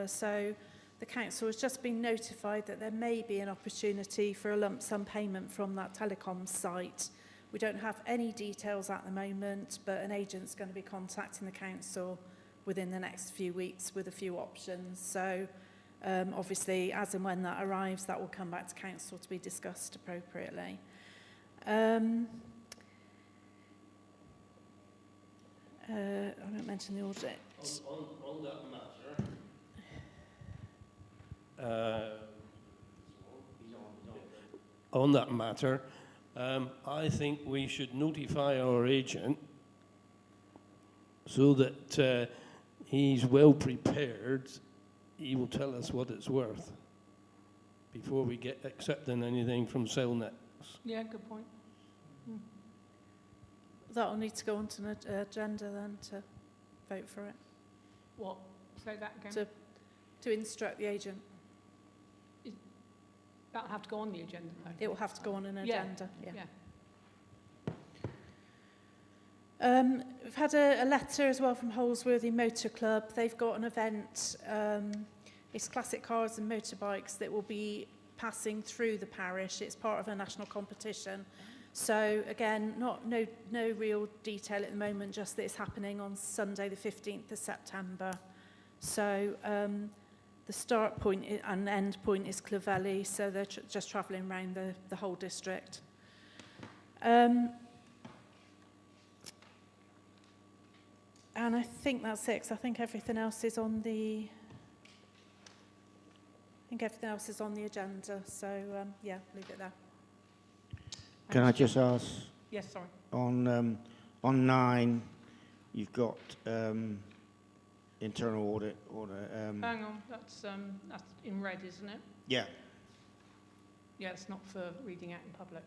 So the council has just been notified that there may be an opportunity for a lump sum payment from that telecom site. We don't have any details at the moment, but an agent's going to be contacting the council within the next few weeks with a few options. So obviously, as and when that arrives, that will come back to council to be discussed appropriately. I won't mention the audit. On that matter, on that matter, I think we should notify our agent so that he's well prepared. He will tell us what it's worth before we get accepting anything from Cellnex. Yeah, good point. That'll need to go onto an agenda then to vote for it. What? Say that again. To instruct the agent. That'll have to go on the agenda, though. It will have to go on an agenda. Yeah. We've had a letter as well from Holsworthy Motor Club. They've got an event. It's classic cars and motorbikes that will be passing through the parish. It's part of a national competition. So again, no real detail at the moment, just that it's happening on Sunday the 15th of September. So the start point and end point is Clovelly, so they're just travelling around the whole district. And I think that's it, 'cause I think everything else is on the... agenda, so yeah, leave it there. Can I just ask, Yes, sorry. on 9, you've got internal audit, Hang on, that's in red, isn't it? yeah, Yeah, it's not for reading out in public,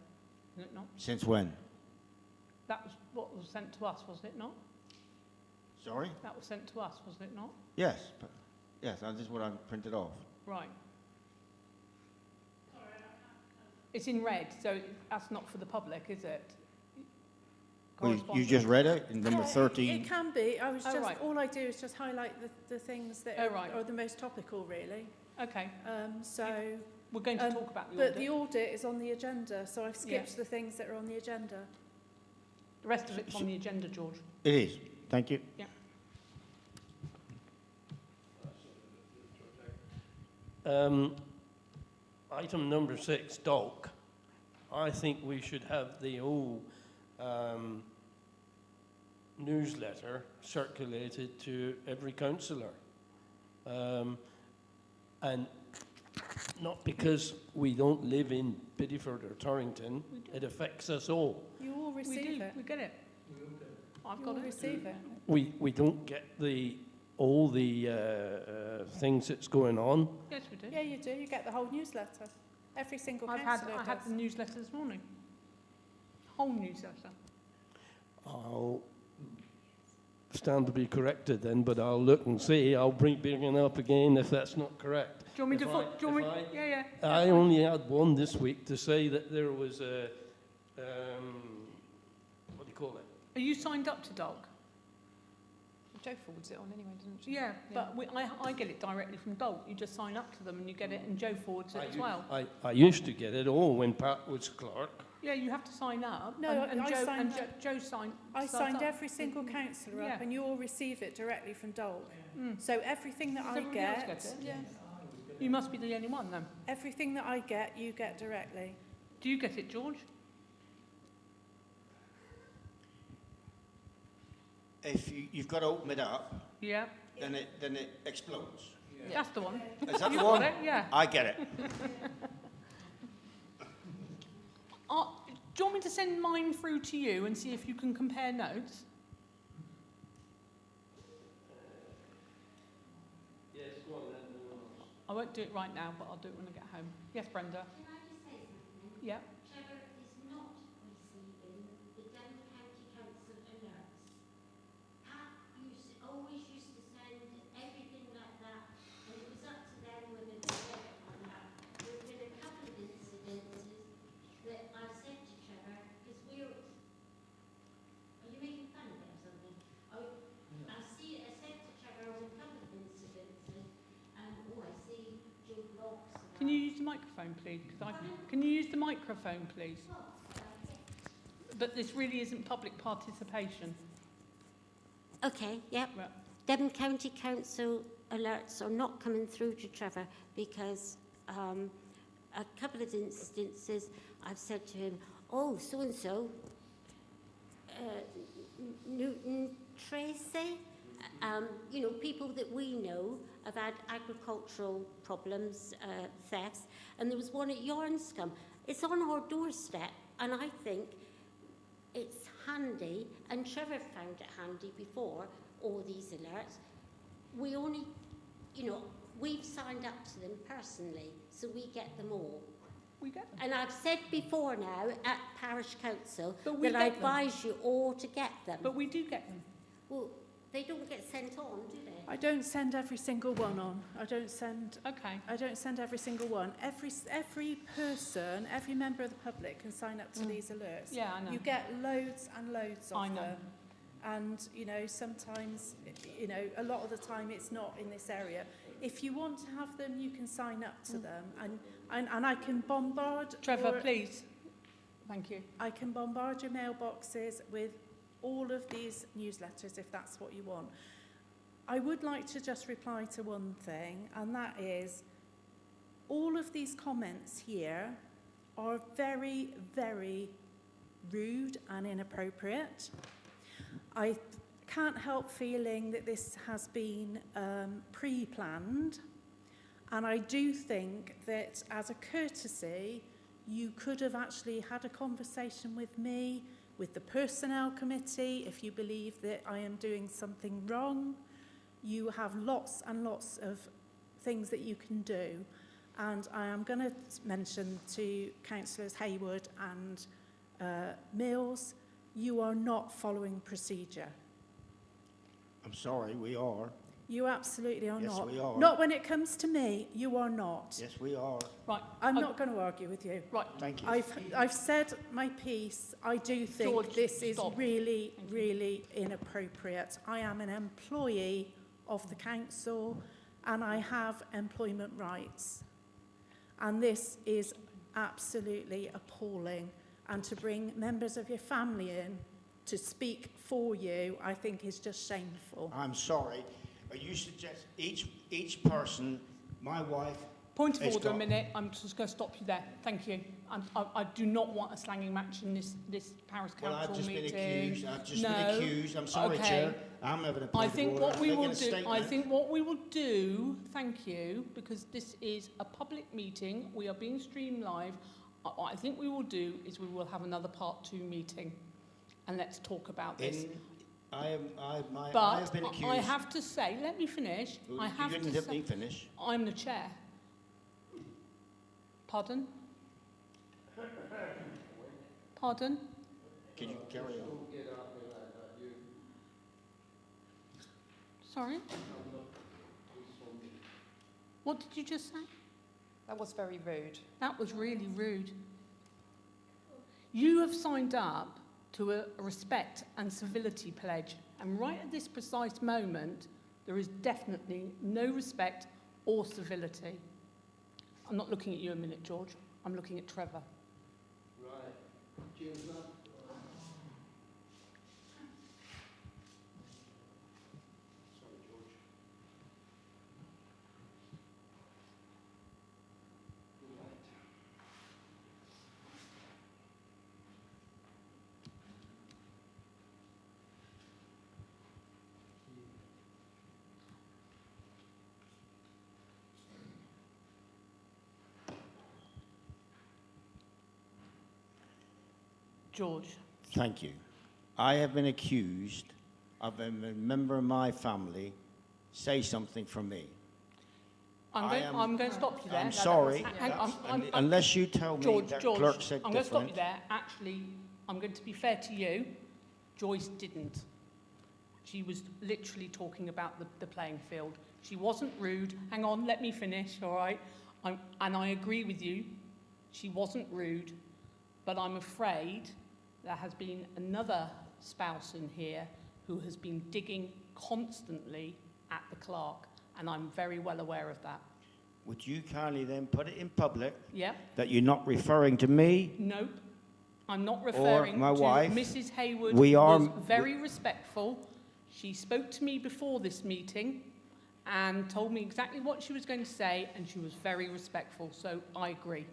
is it not? since when? That was what was sent to us, was it not? Sorry? That was sent to us, was it not? Yes, that is what I printed off. Right. It's in red, so that's not for the public, is it? Well, you just read it, in number Yeah, 13. It can be. I was Oh, just right. all I do is just highlight the things that Oh, right. are the most topical, really. Okay, So, we're going to talk about the but audit. the audit is on the agenda, so I've skipped the things that are on the agenda. The rest of it's on the agenda, George. It is, thank you. Yeah. Item number 6, dog. I think we should have the whole newsletter circulated to every councillor. And not because we don't live in Bideford or Torrington, it affects us all. You all receive it. We get it. I've You got all it. receive it. We don't get all the things that's going on. Yes, we do. Yeah, you do. You get the whole newsletter. Every single I councillor had does. the newsletter this morning. Whole newsletter. I'll stand to be corrected then, but I'll look and see. I'll bring it up again if that's not correct. Do you want me to... If do you want me, I- yeah. I only had one this week to say that there was a, what do you call it? Are you signed up to DOG? Jo forwards it on anyway, doesn't she? Yeah, but I get it directly from DOG. You just sign up to them and you get it, and Joe forwards it as well. I used to get it all when Pat was clerk. Yeah, you have to sign up. No, and I Joe, signed up. Joe signed. I starts signed up. every single councillor Yeah. up, and you all receive it directly from Dole. Mm. So everything that Does I everybody else get, get it? Yeah. You must be the only one then. everything that I get, you get directly. Do you get it, George? If you've got to open it up, Yeah. then it explodes. That's the one. Is that You the got one? it, yeah. I get it. Do you want me to send mine through to you and see if you can compare notes? Yes, go on then. I won't do it right now, but I'll do it when I get home. Yes, Brenda? Can I just say something? Yeah. Trevor is not receiving the Devon County Council alerts. Pat always used to send everything like that, and it was up to them whether they read it or not. There have been a couple of incidences that I've said to Trevor, because are you making fun of it or something? I said to Trevor on a couple of incidences, and I see Joe blocks. Can you use the microphone, please? Can you use the microphone, please? But this really isn't public participation. Okay, yep. Right. Devon County Council alerts are not coming through to Trevor because a couple of instances I've said to him, oh, so-and-so, Newton Tracy, people that we know have had agricultural problems, thefts, and there was one at Yarnscombe. It's on our doorstep, and I think it's handy, and Trevor found it handy before, all these alerts. We only, we've signed up to them personally, so we get them all. We get them. And I've said before now at Parish Council But we that I get them. advise you all to get them. But we do get them. Well, they don't get sent on, do they? I don't send every single one on. I don't send every single one. Every person, every member of the public can sign up to these alerts. Yeah, I know. You get loads and loads of I know. them. And, sometimes, a lot of the time it's not in this area. If you want to have them, you can sign up to them. And I can bombard... Trevor, please. Thank you. I can bombard your mailboxes with all of these newsletters if that's what you want. I would like to just reply to one thing, and that is all of these comments here are very, very rude and inappropriate. I can't help feeling that this has been pre-planned, and I do think that as a courtesy, you could have actually had a conversation with me, with the personnel committee, if you believe that I am doing something wrong. You have lots and lots of things that you can do. And I am going to mention to Councillors Hayward and Mills, you are not following procedure. I'm sorry, we are. You absolutely are Yes, not. we are. Not when it comes to me, you are not. Yes, we are. Right. I'm not going to argue with you. Right. Thank you. I've said my piece. I do think George, this is stop. really, really inappropriate. I am an employee of the council and I have employment rights. And this is absolutely appalling. And to bring members of your family in to speak for you, I think is just shameful. I'm sorry. Are you suggest each person, my wife... Point of has order a got- minute. I'm just going to stop you there. Thank you. I do not want a slanging match in this Parish Council Well, I've just meeting. been accused. I've just no. been accused. I'm sorry, Okay. Chair. I'm having a point I of think order. what I'm we making will a do. statement. I think what we will do. Thank you, because this is a public meeting. We are being streamed live. What I think we will do is we will have another part 2 meeting, and let's talk about this. I But have been accused. I have to say, let me finish. I have You to didn't let say, me finish. I'm the chair. Pardon? Pardon? Can you carry on? Sorry? What did you just say? That was very rude. That was really rude. You have signed up to a respect and civility pledge, and right at this precise moment, there is definitely no respect or civility. I'm not looking at you a minute, George. I'm looking at Trevor. Right. James, sorry, George. Right. George. Thank you. I have been accused of a member of my family say something from me. I'm going to stop you there. I'm sorry. Unless you tell me George, that George, clerk said I'm going to stop you different. there. Actually, I'm going to be fair to you. Joyce didn't. She was literally talking about the playing field. She wasn't rude. Hang on, let me finish, all right? And I agree with you. She wasn't rude. But I'm afraid there has been another spouse in here who has been digging constantly at the clerk. And I'm very well aware of that. Would you kindly then put it in public Yeah? that you're not referring to me? Nope. I'm not referring my to wife. Mrs. Hayward. We are- was very respectful. She spoke to me before this meeting and told me exactly what she was going to say, and she was very respectful. So I agree.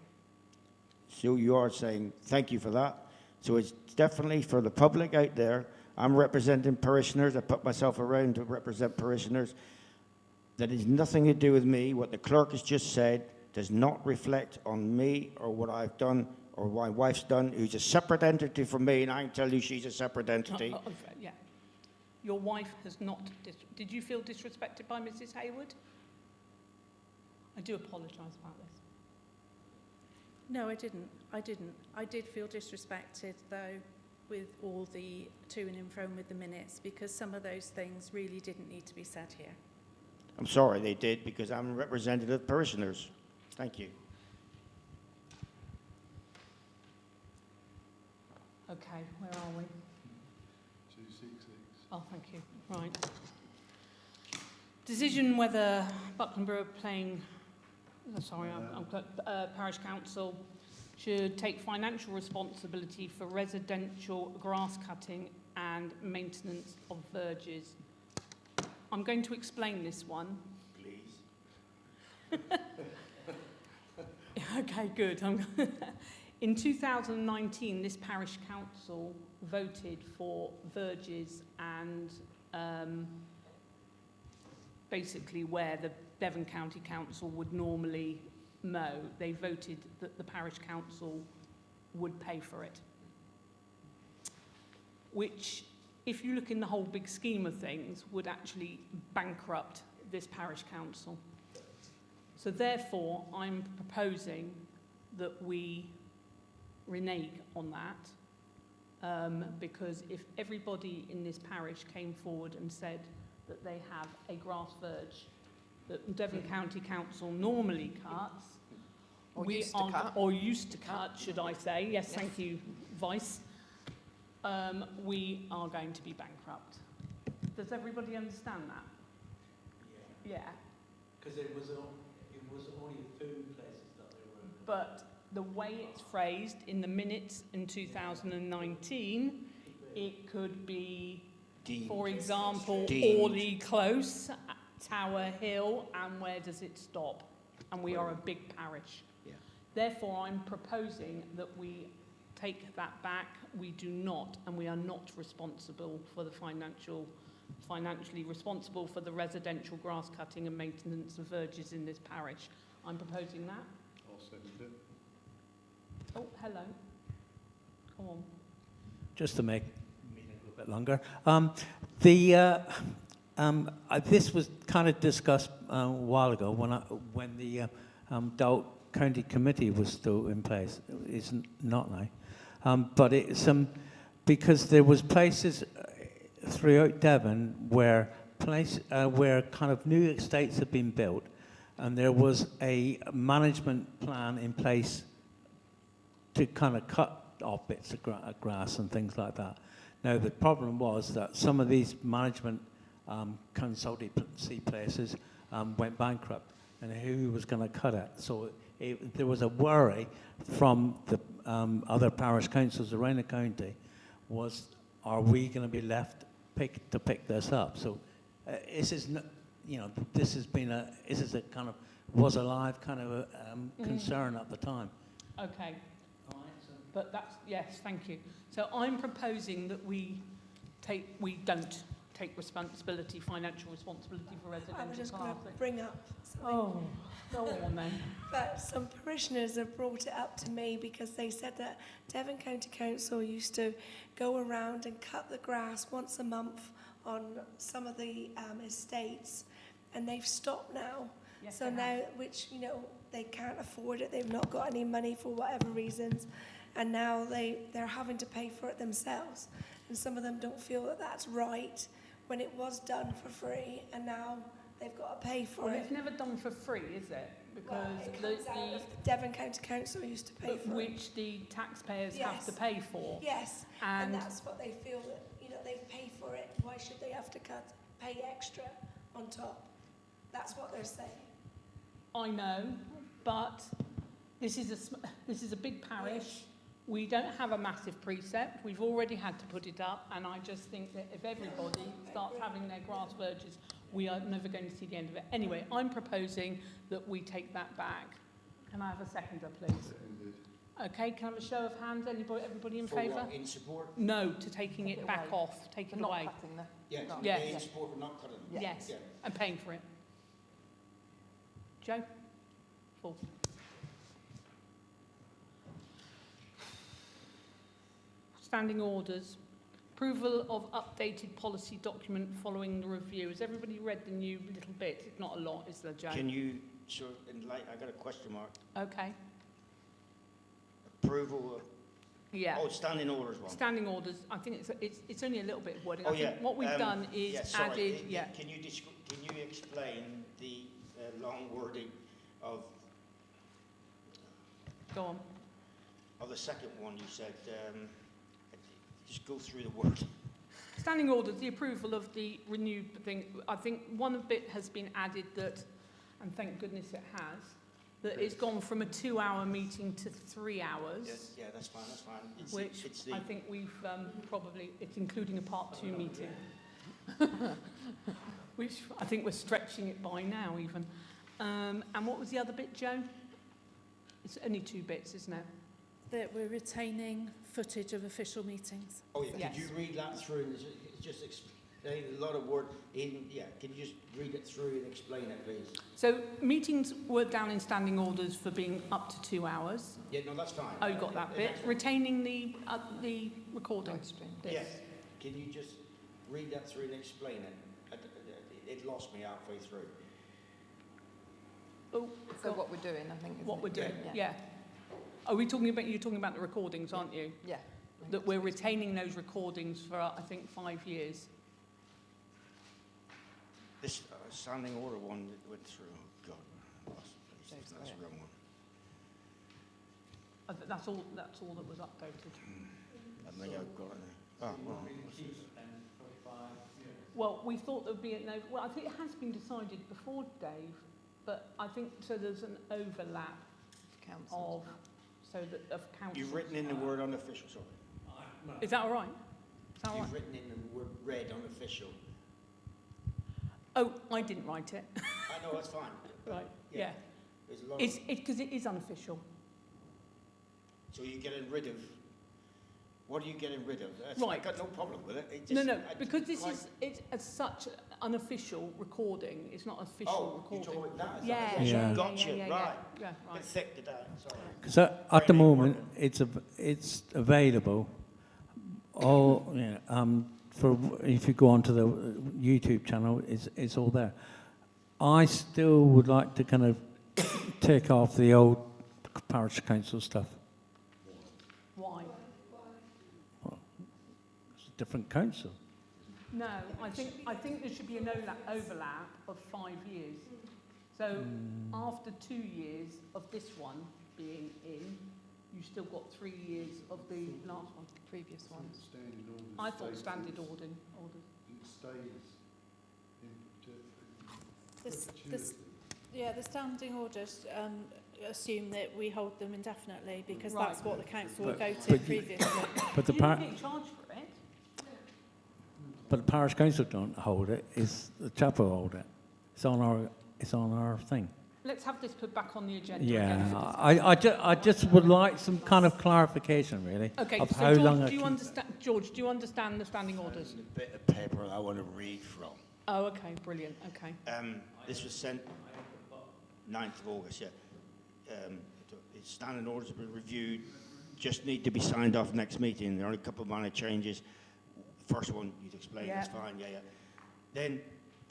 So you are saying thank you for that. So it's definitely for the public out there. I'm representing parishioners. I put myself around to represent parishioners. That has nothing to do with me. What the clerk has just said does not reflect on me or what I've done or my wife's done, who's a separate entity from me, and I can tell you she's a separate entity. Yeah. Your wife has not... Did you feel disrespected by Mrs. Hayward? I do apologise about this. No, I didn't. I did feel disrespected, though, with all the to and fro with the minutes, because some of those things really didn't need to be said here. I'm sorry they did, because I'm a representative of parishioners. Thank you. Okay, where are we? 266. Oh, thank you. Right. Decision whether Buckland Brewer Parish Council should take financial responsibility for residential grass cutting and maintenance of verges. I'm going to explain this one. Please. Okay, good. In 2019, this parish council voted for verges and basically where the Devon County Council would normally mow. They voted that the parish council would pay for it, which, if you look in the whole big scheme of things, would actually bankrupt this parish council. So therefore, I'm proposing that we renege on that, because if everybody in this parish came forward and said that they have a grass verge that Devon County Council normally cuts, Or used to cut. or used to cut, should I say? Yes, thank you, Vice. We are going to be bankrupt. Does everybody understand that? Yeah. Because it was only food places that they were. But the way it's phrased in the minutes in 2019, it could be, for example, Orley Close, Tower Hill, and where does it stop? And we are a big parish. Yeah. Therefore, I'm proposing that we take that back. We do not, and we are not responsible for the financially responsible for the residential grass cutting and maintenance of verges in this parish. I'm proposing that. I'll second it. Oh, hello. Come on. Just to make the meeting a little bit longer. This was kind of discussed a while ago when the Dalt County Committee was still in place. It's not now. But it's because there was places throughout Devon where kind of new estates had been built, and there was a management plan in place to kind of cut off bits of grass and things like that. Now, the problem was that some of these management consultancy places went bankrupt, and who was going to cut it? So there was a worry from the other parish councils around the county was, are we going to be left to pick this up? So this is, this is a kind of, was a live kind of concern at the time. Okay. But that's, yes, thank you. So I'm proposing that we don't take responsibility, financial responsibility for residential I was just going classes. to bring up something. Oh, go on then. But some parishioners have brought it up to me because they said that Devon County Council used to go around and cut the grass once a month on some of the estates, and they've stopped now. Yes, So now, which, they can't afford it, they've not got any money for whatever reasons, and now they're having to pay for it themselves. And some of them don't feel that that's right when it was done for free, and now they've got to pay for Well, it. it's never done for free, is it? Because Well, it comes out of the Devon County Council used to pay for it. which the taxpayers have Yes. to pay for. Yes, And and that's what they feel that, they pay for it. Why should they have to pay extra on top? That's what they're saying. I know, but this is a big parish. We don't have a massive precept. We've already had to put it up, and I just think that if everybody starts having their grass verges, we are never going to see the end of it. Anyway, I'm proposing that we take that back. Can I have a seconder, please? Seconded. Okay, can I have a show of hands? Everybody in For favour? what, in support? No, to taking it back off, taking it away. Yeah, Yeah. in support of not cutting them. Yes, Yeah. and paying for it. Joe? Full. Standing orders. Approval of updated policy document following the review. Has everybody read the new little bit? It's not a lot, is there, Joe? Can you, I got a question mark. Okay. Approval of, Yeah. oh, standing orders one. Standing orders. I think it's only a little bit of wording. Oh, I think yeah. what we've done is yeah, sorry. added. Yeah. Can you explain the long wording of Go on. the second one you said? Just go through the word. Standing orders, the approval of the renewed thing. I think one bit has been added that, and thank goodness it has, that it's gone from a 2-hour meeting to 3 hours. Yes, yeah, that's fine, that's fine. Which I think we've it's including a part 2 meeting. Which I think we're stretching it by now even. And what was the other bit, Joe? It's only 2 bits, isn't it? That we're retaining footage of official meetings. Oh, yeah. Yes. Could you read that through? Just A lot of work. Yeah, can you just read it through and explain it, please? So meetings were down in standing orders for being up to 2 hours. Yeah, no, that's fine. Oh, you got that bit. Retaining the recording. Yes. Can you just read that through and explain it? It lost me halfway through. Oh, So what we're doing, I think. Isn't what it? we're doing, yeah. Are we talking about, you're talking about the recordings, aren't you? Yeah. That we're retaining those recordings for, I think, 5 years. This standing order one that went through, oh God, I lost the place. That's the wrong one. That's all that was updated. I think I've got it. Oh, well. Well, we thought there'd be well, I think it has been decided before, Dave, but I think, so there's an overlap of, of councils. You've written in the word unofficial, sorry. Is that all right? Is that all right? You've written in the word red unofficial. Oh, I didn't write it. I know, that's fine. Right, yeah. There's a lot It's because it is unofficial. So you're getting rid of, what are you getting rid of? Right. I've got no problem with it. Because it's as such unofficial recording. It's not official recording. Oh, you're talking about that? Yeah. Gotcha, Yeah, right. right. Bit thick today, sorry. Because at the moment, it's available. All for if you go onto the YouTube channel, it's all there. I still would like to kind of take off the old parish council stuff. Why? Well, it's a different council. No, I think there should be an overlap of 5 years. So after 2 years of this one being in, you still got 3 years of the last one. Previous ones. I thought standard orders. It stays in the standing orders assume that we hold them indefinitely because Right. that's what the council But- voted but- previously. But the You par- didn't get charged for it. but the parish council don't hold it. It's the chapel hold it. It's on our thing. Let's have this put back on the agenda. Yeah, again for I just would like some kind of clarification, really, Okay, of so how long. George, do you understand the standing orders? There's a bit of paper I want to read from. Oh, okay, brilliant, okay. This was sent 9th of August, yeah. The standing orders have been reviewed, just need to be signed off next meeting. There are only a couple of minor changes. First one you'd explain, that's fine, yeah. Then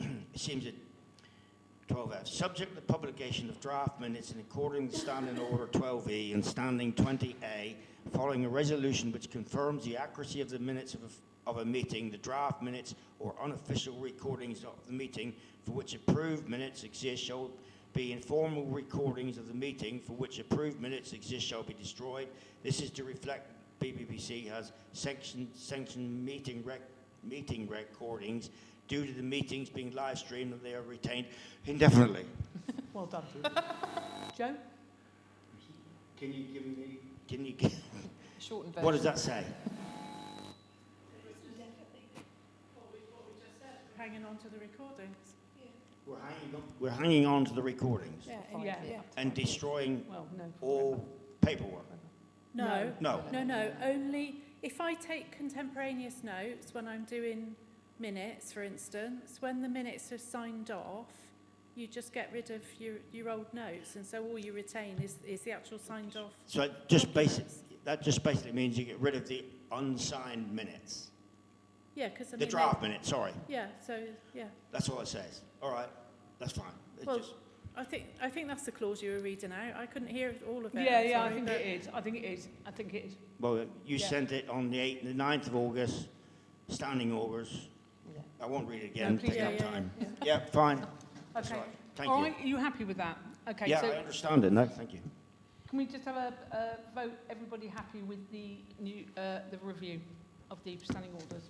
it seems that 12F, subject to publication of draft minutes in accordance with Standing Order 12E and Standing 20A, following a resolution which confirms the accuracy of the minutes of a meeting, the draft minutes or unofficial recordings of the meeting for which approved minutes exist shall be informal recordings of the meeting for which approved minutes exist shall be destroyed. This is to reflect BBBC has sanctioned meeting recordings. Due to the meetings being live streamed, and they are retained indefinitely. Well done. Joe? Can you give Shortened version. what does that say? Hanging on to the recordings. We're hanging on to the recordings Yeah. and destroying Well, no. all paperwork. No. No. No. Only if I take contemporaneous notes when I'm doing minutes, for instance, when the minutes are signed off, you just get rid of your old notes, and so all you retain is the actual signed off. So that just basically means you get rid of the unsigned minutes. Yeah, because The draft minutes, sorry. Yeah. So yeah. That's all it says. All right, that's fine. It's Well, just, I think that's the clause you were reading out. I couldn't hear all of it. Yeah, I'm I sorry, think but- it is. well, you Yeah. sent it on the 9th of August, standing orders. I won't read it again, No, please take up don't. time. Yeah, fine. That's Okay. all right. Thank All you. right, are you happy with that? Okay, Yeah, so I understand it. No, thank you. can we just have a vote? Everybody happy with the new the review of the standing orders?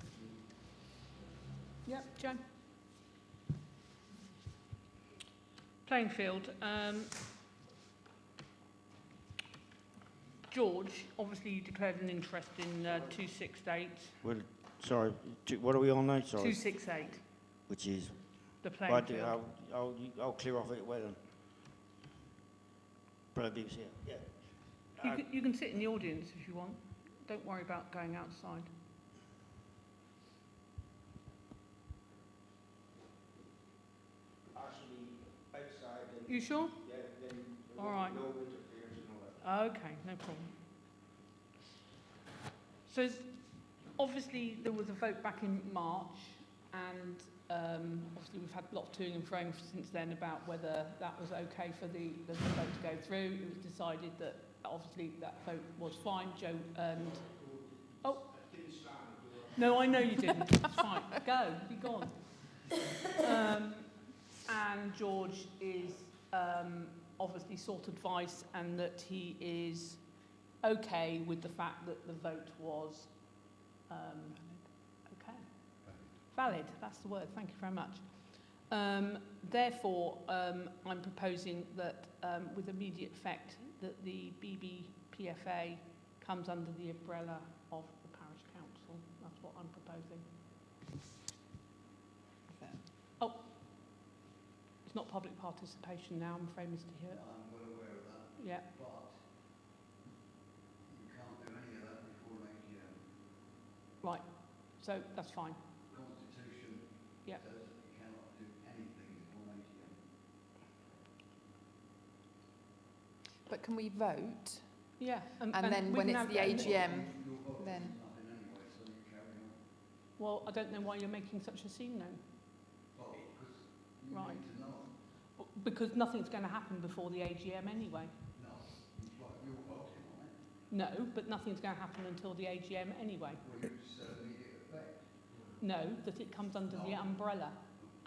Yep, Joe. Playing field. George, obviously you declared an interest in 268. Well, sorry, what are we on now? Sorry. 268, Which is, the playing field. I'll clear off it well then. Probably BBC, yeah. You can sit in the audience if you want. Don't worry about going outside. You sure? Yeah, then All right. no interference and all that. Okay, no problem. So obviously there was a vote back in March, and obviously we've had a lot of toing and froing since then about whether that was okay for the vote to go through. It was decided that obviously that vote was fine. Joe and... Oh. No, I know you didn't. It's fine. Go. Be gone. And George is obviously sought advice, and that he is okay with the fact that the vote was okay. Valid, that's the word. Thank you very much. Therefore, I'm proposing that with immediate effect that the BBPFA comes under the umbrella of the parish council. That's what I'm proposing. Oh, it's not public participation now, I'm afraid, Mr. Hewitt. I'm well aware of that. Yeah. But you can't do any of that before an AGM. Right, so that's fine. The Constitution Yeah. says that you cannot do anything before an AGM. But can we vote? Yeah. And then we when can it's have the that- AGM, Your vote then... is nothing anyway, so you carry on. Well, I don't know why you're making such a scene then. Well, because you Right. need to know. Because nothing's going to happen before the AGM anyway. No, well, you're voting on it. No, but nothing's going to happen until the AGM anyway. Well, you said immediate effect. No, that it comes under the umbrella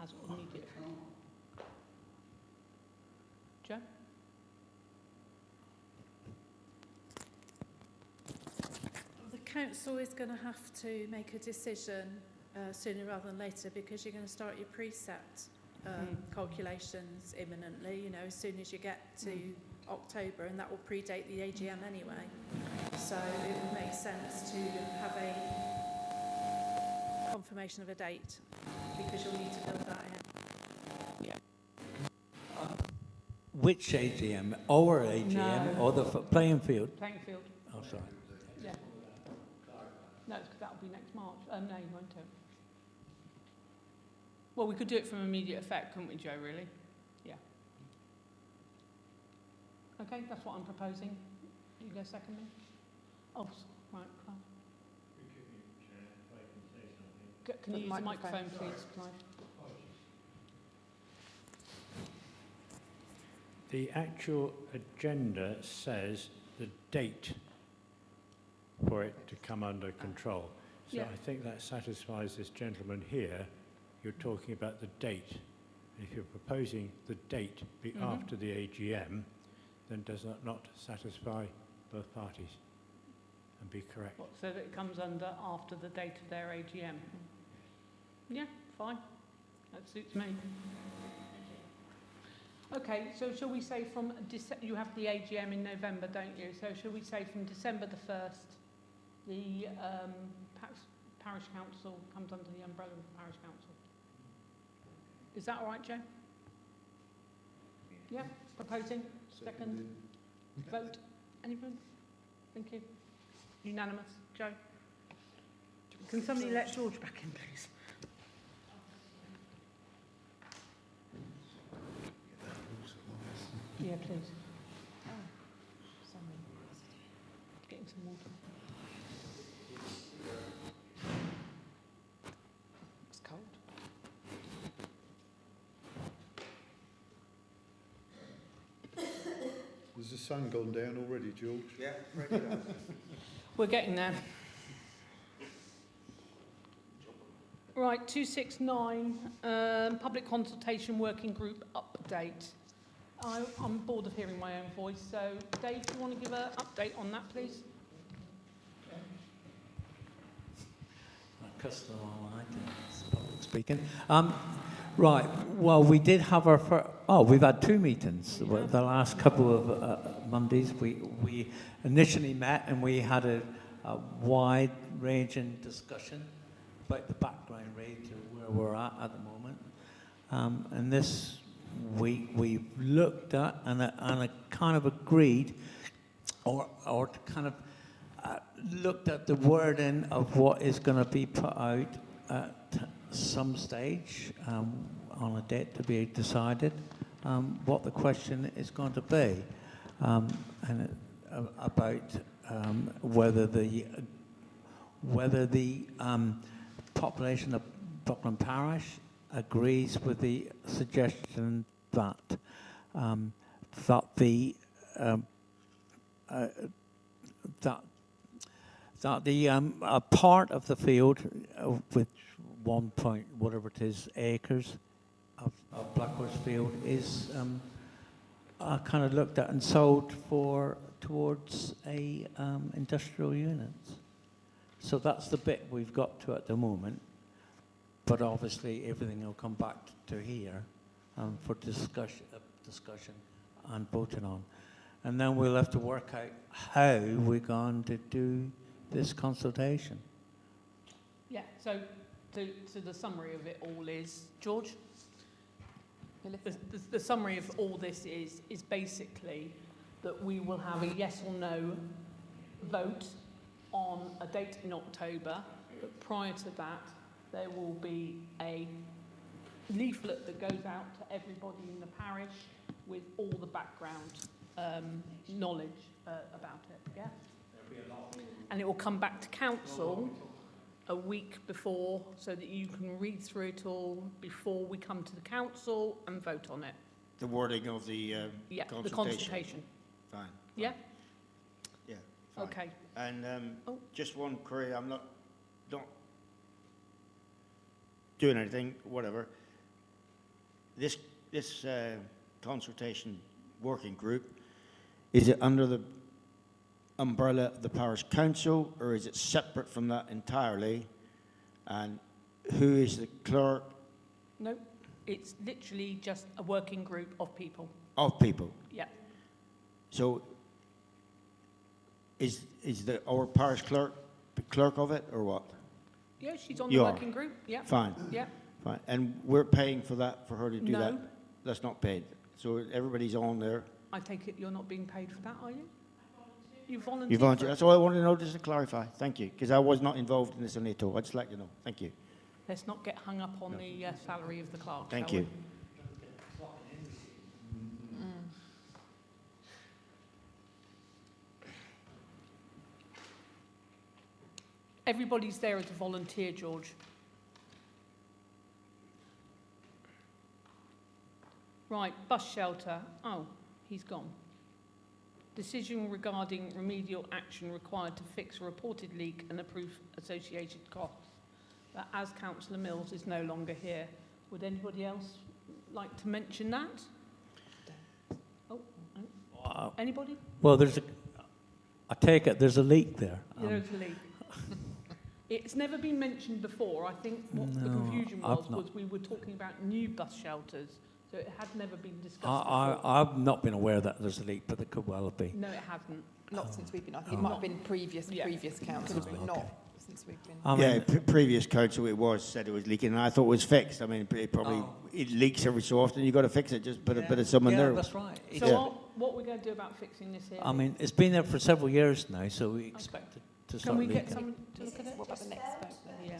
as immediate effect. Joe? The council is going to have to make a decision sooner rather than later, because you're going to start your precept calculations imminently, you know, as soon as you get to October, and that will predate the AGM anyway. So it would make sense to have a confirmation of a date, because you'll need to build that in. Which AGM? Our AGM No. or the playing field? Playing field. Oh, sorry. Yeah. No, that'll be next March. No, you won't do. Well, we could do it from immediate effect, couldn't we, Joe, really? Yeah. Okay, that's what I'm proposing. You go second me? Oh, right, Clive. Can you use the microphone, please, Clive? The actual agenda says the date for it to come under control. So Yeah. I think that satisfies this gentleman here. You're talking about the date. If you're proposing the date be after the AGM, then does that not satisfy both parties and be correct? What, so that it comes under after the date of their AGM? Yeah, fine. That suits me. Okay, so shall we say from you have the AGM in November, don't you? So shall we say from December the 1st, the parish council comes under the umbrella of the parish council? Is that all right, Joe? Yeah, proposing, second, vote. Anyone? Thank you. Unanimous. Joe? Can somebody let George back in, please? Yeah, please. Getting some water. It's cold. Has the sun gone down already, George? Yeah, right. We're getting there. Right, 269, public consultation working group update. I'm bored of hearing my own voice, so Dave, do you want to give an update on that, please? Customer public speaking. Right, well, we did have we've had two meetings. The last couple of Mondays, we initially met and we had a wide-ranging discussion about the background rate to where we're at the moment. And this week we looked at and kind of agreed, or kind of looked at the wording of what is going to be put out at some stage on a date to be decided. what the question is going to be, about whether the population of Buckland Parish agrees with the suggestion that the a part of the field, with 1 point whatever it is acres of Blackhorse Field, is kind of looked at and sold towards a industrial unit. So that's the bit we've got to at the moment. But obviously everything will come back to here for discussion and voting on. And then we'll have to work out how we're going to do this consultation. Yeah, so the summary of it all is, George? The summary of all this is basically that we will have a yes or no vote on a date in October, but prior to that, there will be a leaflet that goes out to everybody in the parish with all the background knowledge about it, yeah? And it will come back to council a week before so that you can read through it all before we come to the council and vote on it. The wording of the consultation. The consultation. Fine. Yeah? Yeah, fine. Okay. And just one query, I'm not doing anything, whatever. This consultation working group, is it under the umbrella of the parish council, or is it separate from that entirely? And who is the clerk? No, it's literally just a working group of people. Of people? Yeah. So is our parish clerk the clerk of it, or what? Yeah, she's on the working group. Yeah. Fine. Yeah. Fine. And we're paying for that, for her to do that? No. That's not paid. So everybody's on there. I take it you're not being paid for that, are you? You volunteer. You volunteer. That's all I wanted to know, just to clarify. Thank you. Because I was not involved in this at all. I'd just like to know. Thank you. Let's not get hung up on the salary of the clerk. Thank shall you. we? Everybody's there as a volunteer, George. Right, bus shelter. Oh, he's gone. Decision regarding remedial action required to fix a reported leak and approve associated costs. But as Councillor Mills is no longer here, would anybody else like to mention that? Oh, anybody? Well, I take it there's a leak there. There's a leak. It's never been mentioned before. I think what the confusion was we were talking about new bus shelters. So it had never been discussed before. I've not been aware that there's a leak, but there could well be. No, it hasn't. Not since we've been. I think it might have been previous councils, but not since we've been. Previous council said it was leaking, and I thought it was fixed. I mean, it leaks every so often. You've got to fix it. Just put a bit of someone there. Yeah, that's right. So what we're going to do about fixing this here? I mean, it's been there for several years now, so we expect it to start leaking. Can we get someone to look at it? What about the next vote? Yeah.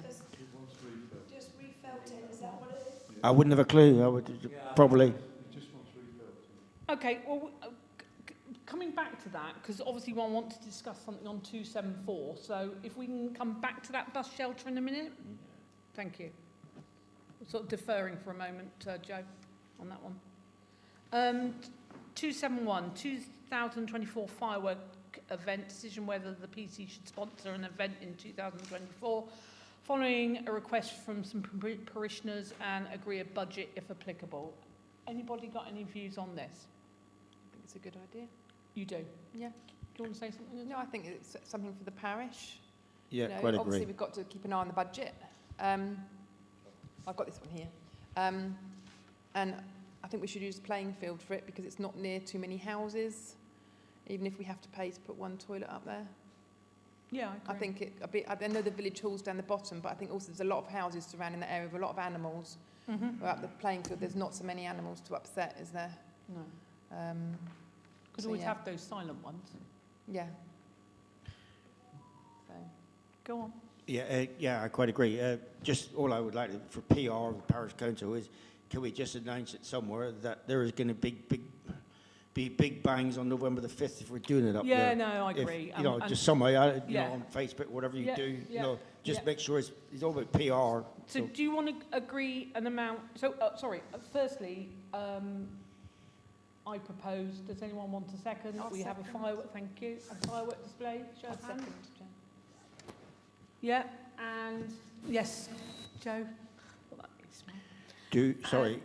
Just refelt it, is that what it is? I wouldn't have a clue. I would probably. Okay, well, coming back to that, because obviously one wants to discuss something on 274, so if we can come back to that bus shelter in a minute. Thank you. Sort of deferring for a moment, Joe, on that one. 271, 2024 firework event, decision whether the PC should sponsor an event in 2024, following a request from some parishioners and agree a budget if applicable. Anybody got any views on this? I think it's a good idea. You do? Yeah. Do you want to say something? No, I think it's something for the parish. Yeah, quite agree. Obviously, we've got to keep an eye on the budget. I've got this one here. And I think we should use a playing field for it because it's not near too many houses, even if we have to pay to put one toilet up there. Yeah, I think I know the village hall's down the bottom, but I think also there's a lot of houses surrounding the area with a lot of animals. At the playing field, there's not so many animals to upset, is there? No. Could always have those silent ones. Yeah. So, go on. Yeah, I quite agree. Just all I would like for PR of the parish council is can we just announce it somewhere that there is going to be big bangs on November the 5th if we're doing it up there? Yeah, no, I If, agree. you know, And- just some way, you yeah. know, on Facebook, whatever you Yeah, do, you yeah, know, just yeah. make sure it's all about PR. So do you want to agree an amount? So, firstly, I propose, does anyone want a second? I'll We have a second. firework, thank you, a firework display, show of hands. Second, Jen. Yeah, and yes, Joe? Well, that makes me smile. Sorry,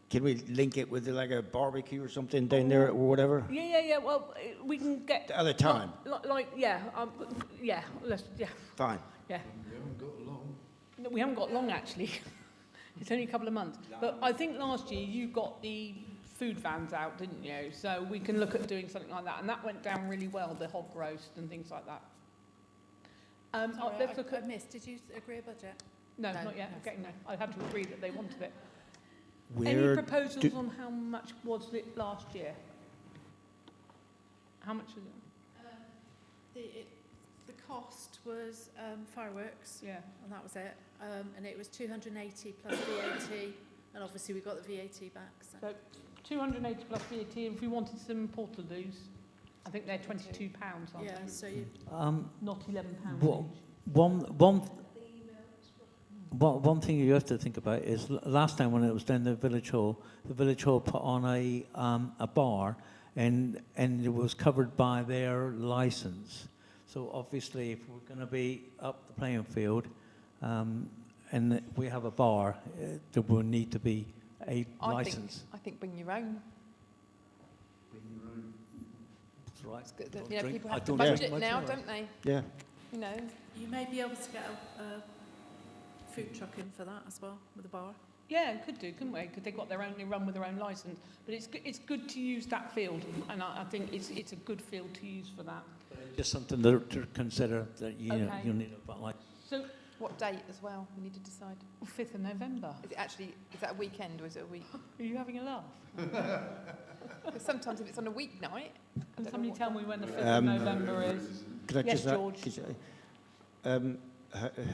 can we link it with like a barbecue or something down there or whatever? Yeah, well, we can get... The other time. Yeah, Fine. yeah. No, we haven't got long, actually. It's only a couple of months. But I think last year you got the food vans out, didn't you? So we can look at doing something like that. And that went down really well, the hog roast and things like that. Sorry, Let's look I at... missed. Did you agree a budget? No, No, not yet. no. Okay, no. I had to agree that they wanted it. Where Any proposals on how much was it last year? How much was it? The cost was fireworks, Yeah. and that was it. And it was 280 plus VAT, and obviously we got the VAT back. So. 280 plus VAT. If we wanted some portaloos, I think they're £22, aren't Yeah, they? so you, Not £11 What- each. One thing you have to think about is last time when it was down the village hall put on a bar, and it was covered by their license. So obviously, if we're going to be up the playing field, and we have a bar, there will need to be a license. I think bring your own. That's right. It's good that, Don't you know, drink- people I have to don't drink budget much now, anyway. don't they? Yeah. You know. you may be able to get a food truck in for that as well, with a bar. Yeah, could do, couldn't we? Because they've got their own, they run with their own licence. But it's good to use that field, and I think it's a good field to use for that. Just something to consider that you Okay. you'll need a like. So, What date as well? We need to decide. 5th of November. Is that a weekend or is it a week? Are you having a laugh? Because sometimes if it's on a weeknight. Can somebody tell me when the 5th of November is? Could I Yes, just George.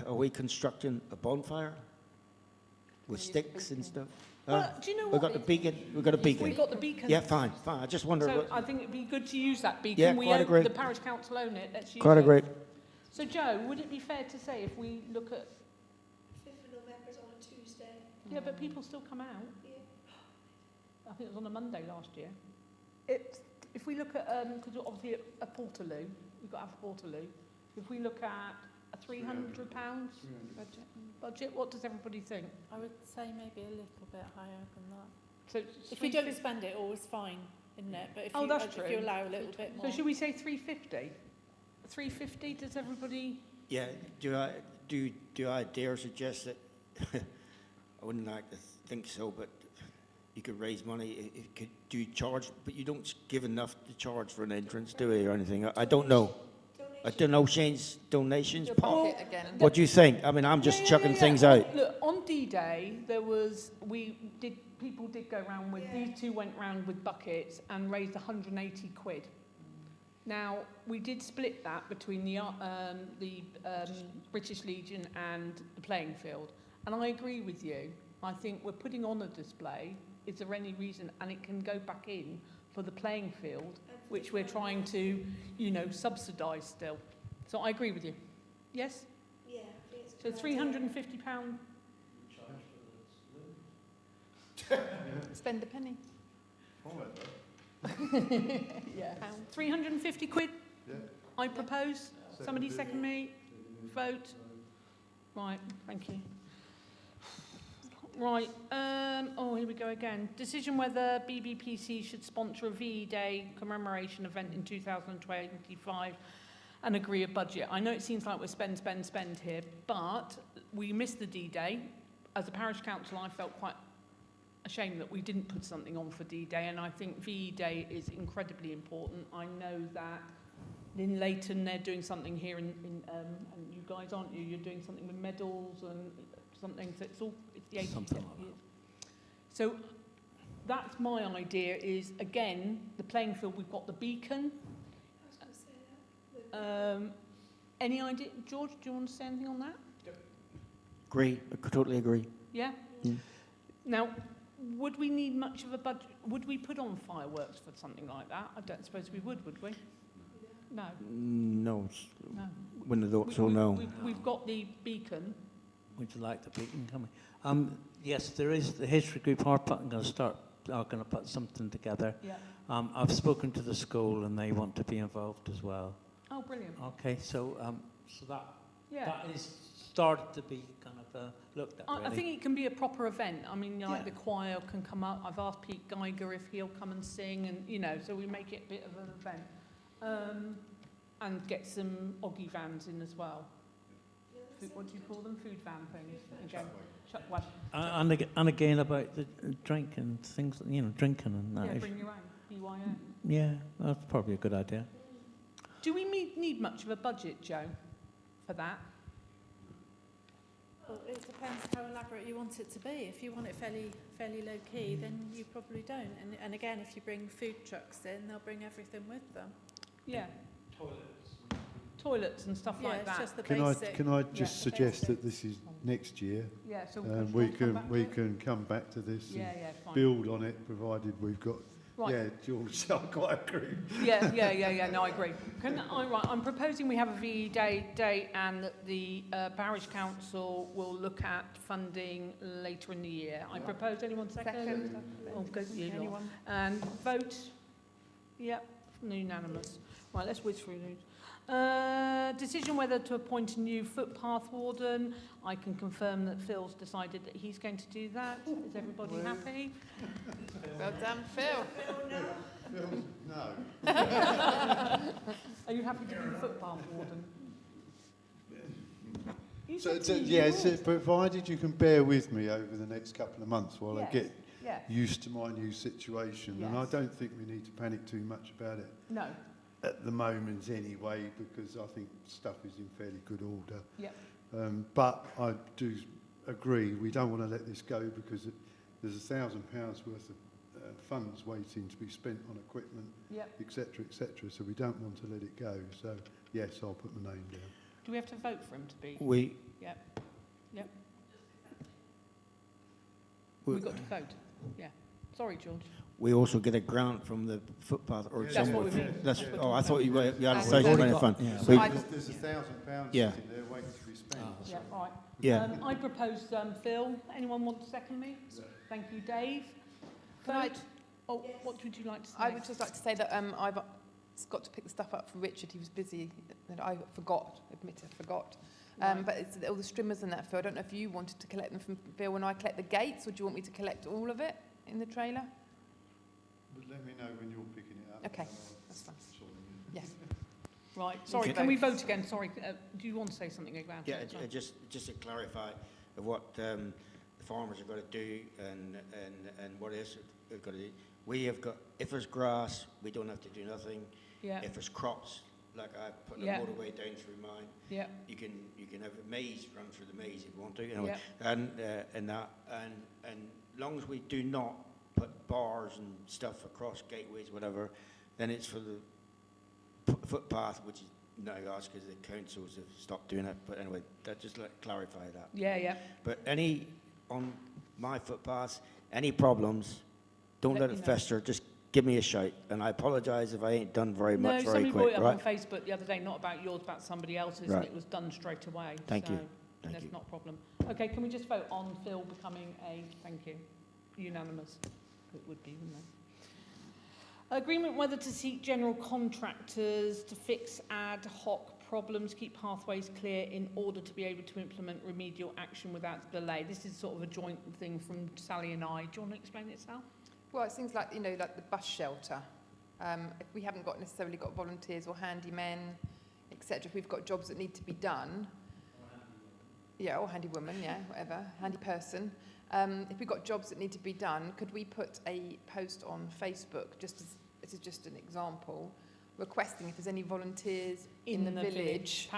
are we constructing a bonfire with Use a sticks and beacon. stuff? Well, do you know We've what? got the beacon. We've got a beacon. We've got the beacon. Yeah, fine. I just wonder. So I think it'd be good to use that beacon. Yeah, We quite own, agree. the parish council own it. Let's use Quite it. agree. So Joe, would it be fair to say if we look at... 5th of November is on a Tuesday. Yeah, but people still come out. Yeah. I think it was on a Monday last year. If we look at, because obviously a portaloo, we've got to have a portaloo. If we look at a £300 budget, what does everybody think? I would say maybe a little bit higher than that. So If you don't spend it, always fine, isn't it? But if, Oh, that's if true. you allow a little bit more. So should we say 350? 350, does everybody... Yeah. Do I dare suggest that? I wouldn't like to think so, but you could raise money. Do you charge? But you don't give enough to charge for an entrance, do we, or anything? I don't know. I don't know. Shane's donations. Your Paul? pocket again. What do you think? I mean, I'm just chucking things out. Look, on D-Day, people did go round with, these two went round with buckets and raised 180 quid. Now, we did split that between the British Legion and the playing field. And I agree with you. I think we're putting on a display. Is there any reason? And it can go back in for the playing field, which we're trying to, subsidise still. So I agree with you. Yes? Yeah, I think it's So £350. Spend a penny. Yeah. Pound. 350 quid, Yeah. I propose. Somebody second me. Vote. Right, thank you. Right, here we go again. Decision whether BBPC should sponsor a VE Day commemoration event in 2025 and agree a budget. I know it seems like we're spend here, but we missed the D-Day. As a parish council, I felt quite ashamed that we didn't put something on for D-Day, and I think VE Day is incredibly important. I know that in Leighton they're doing something here and you guys, aren't you? You're doing something with medals and something, so it's the 80th. Something like that. So that's my idea is, again, the playing field, we've got the beacon. I was going to say that. Any idea? George, do you want to say anything on that? Agree. I could totally agree. Yeah? Now, would we need much of a budget? Would we put on fireworks for something like that? I don't suppose we would we? No. No. No. Wouldn't have thought so, no. We've got the beacon. Would you like the beacon coming? Yes, there is. The history group are going to put something together. Yeah. I've spoken to the school and they want to be involved as well. Oh, brilliant. Okay, so that is started to be kind of looked at. I think it can be a proper event. I mean, like the choir can come up. I've asked Pete Geiger if he'll come and sing, and so we make it a bit of an event, and get some Oggy vans in as well. What do you call them? Food van things. Again, and again about the drink and things, drinking and that. Yeah, bring your own. BYO. Yeah, that's probably a good idea. Do we need much of a budget, Joe, for that? Well, it depends how elaborate you want it to be. If you want it fairly low key, then you probably don't. And again, if you bring food trucks in, they'll bring everything with them. Yeah. Toilets and stuff like that. Just the basic. Can I just suggest that this is next year? Yeah. So we can come back to this. Yeah, fine. Build on it, provided we've got. Right. Yeah, George, I quite agree. Yeah. No, I agree. I'm proposing we have a VE day and that the parish council will look at funding later in the year. I propose. Anyone second? Oh, good. Anyone? And vote. Yep. Unanimous. Right. Let's whiz through these. Decision whether to appoint a new footpath warden. I can confirm that Phil's decided that he's going to do that. Is everybody happy? Well done, Phil. Phil, no. Are you happy to be the footpath warden? So provided you can bear with me over the next couple of months while I get used to my new situation. Yes. And I don't think we need to panic too much about it. No. At the moment anyway, because I think stuff is in fairly good order. Yep. But I do agree, we don't want to let this go because there's £1,000 worth of funds waiting to be spent on equipment, etc., etc. So we don't want to let it go. So yes, I'll put my name down. Do we have to vote for him to be? Yep. We've got to vote. Yeah. Sorry, George. We also get a grant from the footpath or That's what we mean. I thought you had a social kind of fund. There's £1,000 sitting there waiting to be spent. Yeah, all right. Yeah. I propose Phil. Anyone want to second me? Thank you, Dave. Vote. What would you like to say? I would just like to say that I've got to pick the stuff up for Richard. He was busy, and I forgot. But it's all the strimmers and that, Phil. I don't know if you wanted to collect them from Phil when I collect the gates, or do you want me to collect all of it in the trailer? But let me know when you're picking it up. Okay, that's fine. Yes. Right. Sorry, can we vote again? Sorry. Do you want to say something about it? Yeah, just to clarify of what the farmers are going to do and what else they've got to do. We have got, if there's grass, we don't have to do nothing. Yeah. If there's crops, like I put the motorway down through mine. Yeah. You can have a maze, run through the maze if you want to. You know, and long as we do not put bars and stuff across gateways, whatever, then it's for the footpath, which is no ask because the councils have stopped doing it. But anyway, just clarify that. Yeah. But on my footpaths, any problems, don't let it fester. Just give me a shout. And I apologise if I ain't done very much very quick. Somebody brought it up on Facebook the other day, not about yours, about somebody else's, and it was done straight away. Thank you. That's not a problem. Okay, can we just vote on Phil becoming thank you, unanimous? It would be, wouldn't it? Agreement whether to seek general contractors to fix ad hoc problems, keep pathways clear in order to be able to implement remedial action without delay. This is sort of a joint thing from Sally and I. Do you want to explain it, Sal? Well, it's things like, like the bus shelter. If we haven't necessarily got volunteers or handymen, etc., if we've got jobs that need to be done, or handy woman, whatever, handy person. If we've got jobs that need to be done, could we put a post on Facebook, this is just an example, requesting if there's any volunteers in the village,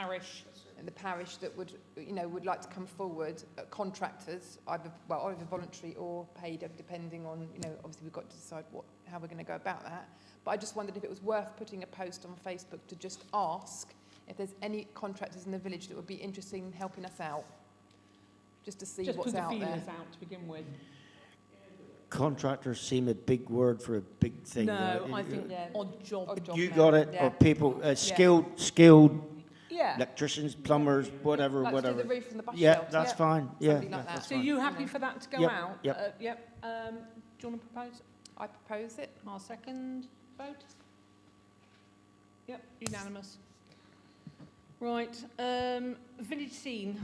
in the parish that would like to come forward, contractors, either voluntary or paid, depending on, obviously we've got to decide how we're going to go about that. But I just wondered if it was worth putting a post on Facebook to just ask if there's any contractors in the village that would be interested in helping us out, just to see what's out there. Just put the feelers out to begin with. Contractors seem a big word for a big thing. No, I think odd job. You got it, Yeah. or people, skilled Yeah. electricians, plumbers, whatever, Like to do whatever. the roof and the bus Yeah, shelter. that's fine. Yeah, Something like that. that's So fine. you happy for that to go Yep, out? yep. Yep. Do you want to propose? I propose it. Our second vote? Yep, unanimous. Right, village scene.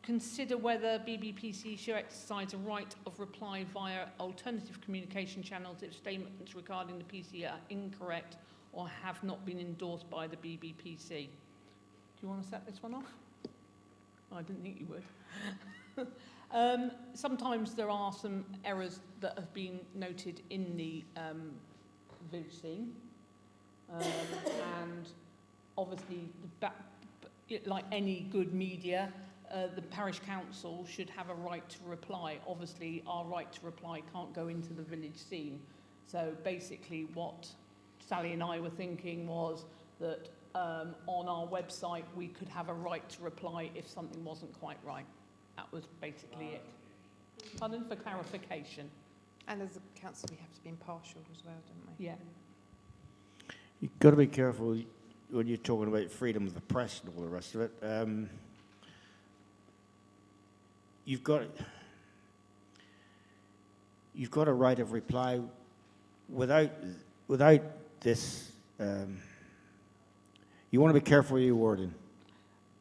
Consider whether BBPC should exercise a right of reply via alternative communication channels if statements regarding the PC are incorrect or have not been endorsed by the BBPC. Do you want to set this one off? I didn't think you would. Sometimes there are some errors that have been noted in the village scene. And obviously, like any good media, the parish council should have a right to reply. Obviously, our right to reply can't go into the village scene. So basically what Sally and I were thinking was that on our website we could have a right to reply if something wasn't quite right. That was basically it. Pardon for clarification. And as a council, we have to be impartial as well, don't we? Yeah. You've got to be careful when you're talking about freedom of the press and all the rest of it. You've got a right of reply without this. You want to be careful with your wording.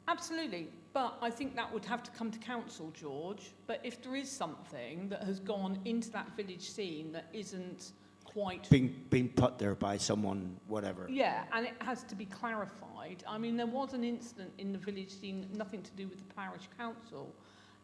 Absolutely, but I think that would have to come to council, George. But if there is something that has gone into that village scene that isn't quite... Being put there by someone, whatever. Yeah, and it has to be clarified. I mean, there was an incident in the village scene, nothing to do with the parish council,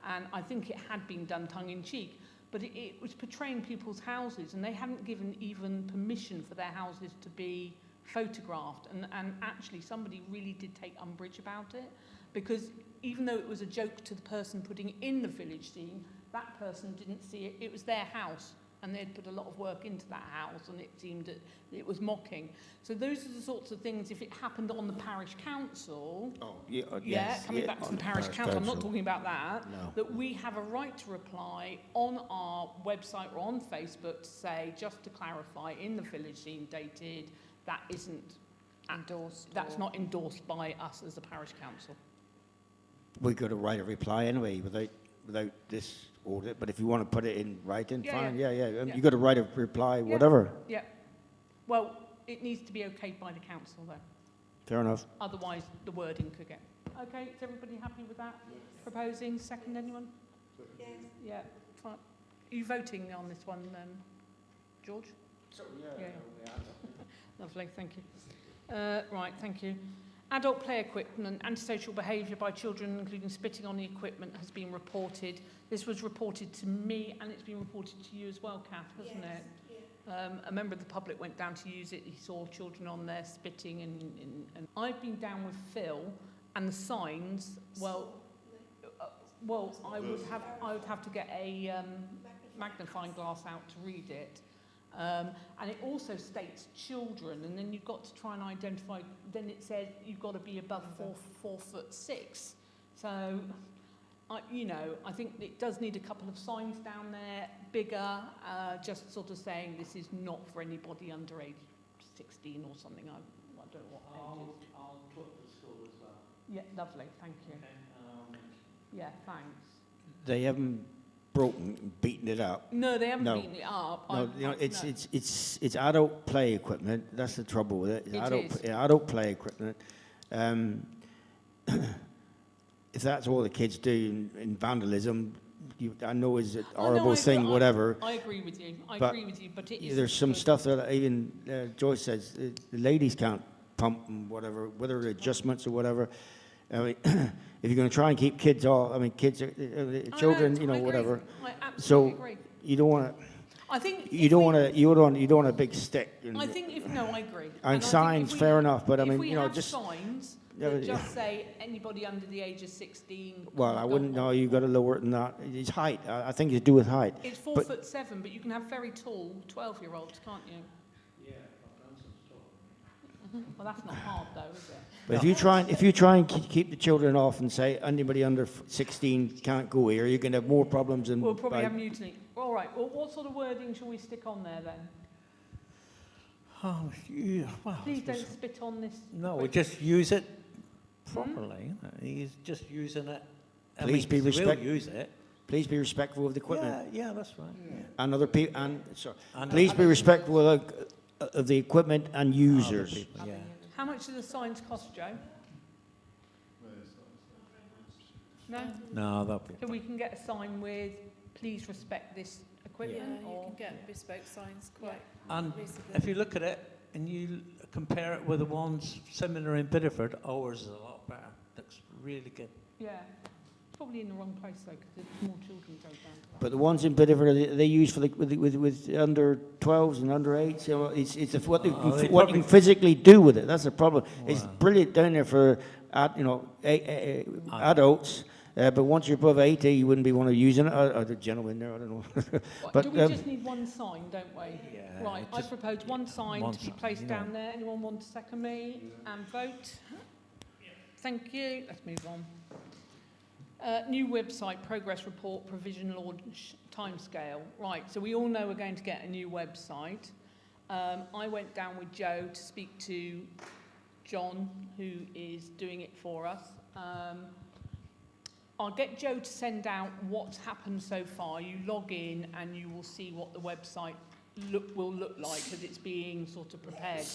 and I think it had been done tongue-in-cheek, but it was portraying people's houses, and they hadn't given even permission for their houses to be photographed, and actually somebody really did take umbrage about it, because even though it was a joke to the person putting in the village scene, that person didn't see it. It was their house, and they'd put a lot of work into that house, and it seemed that it was mocking. So those are the sorts of things, if it happened on the parish council, coming back to the parish council, I'm not talking about that, that we have a right to reply on our website or on Facebook to say, just to clarify, in the village scene dated, that isn't endorsed. That's not endorsed by us as the parish council. We've got a right of reply anyway, without this audit. But if you want to put it in writing, fine. Yeah. You've got a right of reply, whatever. Yeah. Well, it needs to be okayed by the council, though. Fair enough. Otherwise, the wording could get... Okay, is everybody happy with that? Yes. Proposing, second, anyone? Yes. Yeah. Fine. Are you voting on this one, George? Yeah. Lovely, thank you. Right, thank you. Adult play equipment, antisocial behaviour by children, including spitting on the equipment, has been reported. This was reported to me, and it's been reported to you as well, Kath, hasn't it? Yeah. A member of the public went down to use it. He saw children on there spitting, and I've been down with Phil, and the signs. Well, I would have to get a magnifying glass out to read it. And it also states children, and then you've got to try and identify, then it says you've got to be above 4'6". So, I think it does need a couple of signs down there, bigger, just sort of saying this is not for anybody under age 16 or something. I don't know what age it is. I'll put the school as well. Yeah, lovely, thank you. Okay, yeah, thanks. They haven't beaten it up. No, they haven't beaten it up. No, it's adult play equipment. That's the trouble with it. It's adult play equipment. If that's all the kids do in vandalism, I know is a horrible thing, whatever. I agree with you. But it is. There's some stuff that even Joyce says the ladies can't pump and whatever, whether adjustments or whatever. I mean, if you're going to try and keep kids off, kids, children, whatever. I absolutely agree. You don't want to. I think you don't want a big stick. I think I agree. And signs, fair enough, but just signs that just say anybody under the age of 16. Well, I wouldn't know. You got to lower it than that. It's height. I think it's to do with height. It's 4'7", but you can have very tall 12-year-olds, can't you? Yeah, my grandson's tall. Well, that's not hard though, is it? But if you try and keep the children off and say anybody under 16 can't go here, you're going to have more problems than... We'll probably have mutiny. All right, well, what sort of wording shall we stick on there then? Oh, yeah, well, Please don't spit on this. no, we just use it properly. He's just using it. I Please mean, be he will respect- use it. Please be respectful of the equipment. Yeah, that's right. Yeah. And other people, And please be respectful of the equipment and other users. people, yeah. How much do the signs cost, Joe? No? No, that'll be. So we can get a sign with, please respect this Yeah, equipment? you Or can get bespoke signs quite And reasonably. if you look at it and you compare it with the ones similar in Bideford, ours is a lot better. Looks really good. Yeah. Probably in the wrong place though, because more children go down to that. But the ones in Bideford, they use for with under 12s and under 8s. So it's what, they what you probably- can physically do with it. That's the problem. It's Wow. brilliant down there for adults. But once you're above 80, you wouldn't be one of using it. Or the gentleman there, I don't know. But do we just need one sign, don't we? Yeah, Right, I just propose one sign one to be sign, placed you know. down there. Anyone want to second me and vote? Thank you. Let's move on. New website, progress report, provision launch, timescale. Right, so we all know we're going to get a new website. I went down with Joe to speak to John, who is doing it for us. I'll get Joe to send out what's happened so far. You log in and you will see what the website will look like as it's being sort of prepared.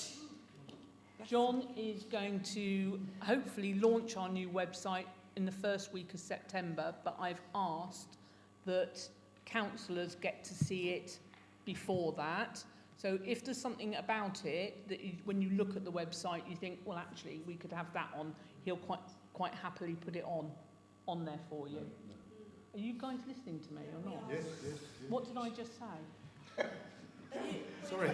John is going to hopefully launch our new website in the first week of September, but I've asked that councillors get to see it before that. So if there's something about it that when you look at the website you think, well, actually we could have that on, he'll quite happily put it on there for you. Are you guys listening to me or not? Yes. What did I just say? Sorry.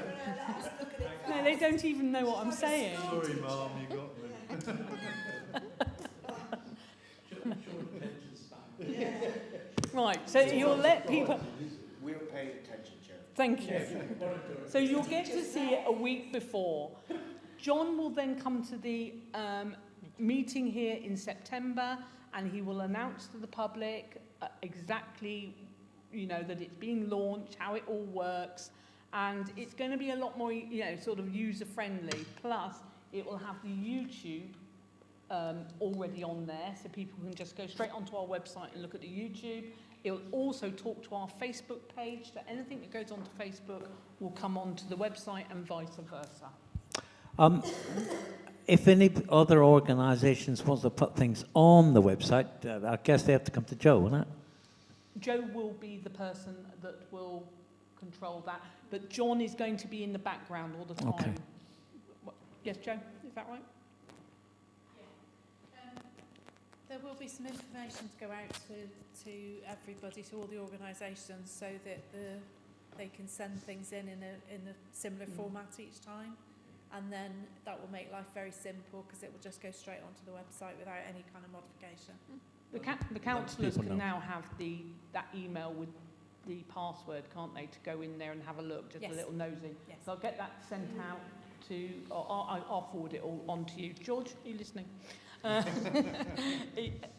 No, they don't even know what I'm saying. Sorry, Mum, you got me. Right, so you'll let people... We'll pay attention, Chair. Thank you. So you'll get to see it a week before. John will then come to the meeting here in September and he will announce to the public exactly, that it's being launched, how it all works, and it's going to be a lot more, sort of user-friendly. Plus, it will have the YouTube already on there, so people can just go straight onto our website and look at the YouTube. It will also talk to our Facebook page, so anything that goes onto Facebook will come onto the website and vice versa. If any other organisations want to put things on the website, I guess they have to come to Joe, won't it? Joe will be the person that will control that, but John is going to be in the background all the time. Okay. Yes, Joe, is that right? There will be some information to go out to everybody, to all the organisations, so that they can send things in a similar format each time. And then that will make life very simple because it will just go straight onto the website without any kind of modification. The councillors People can know. now have that email with the password, can't they, to go in there and have a look, just Yes. a little nosy. Yes. So I'll get that sent out to, or I'll forward it all on to you. George, are you listening?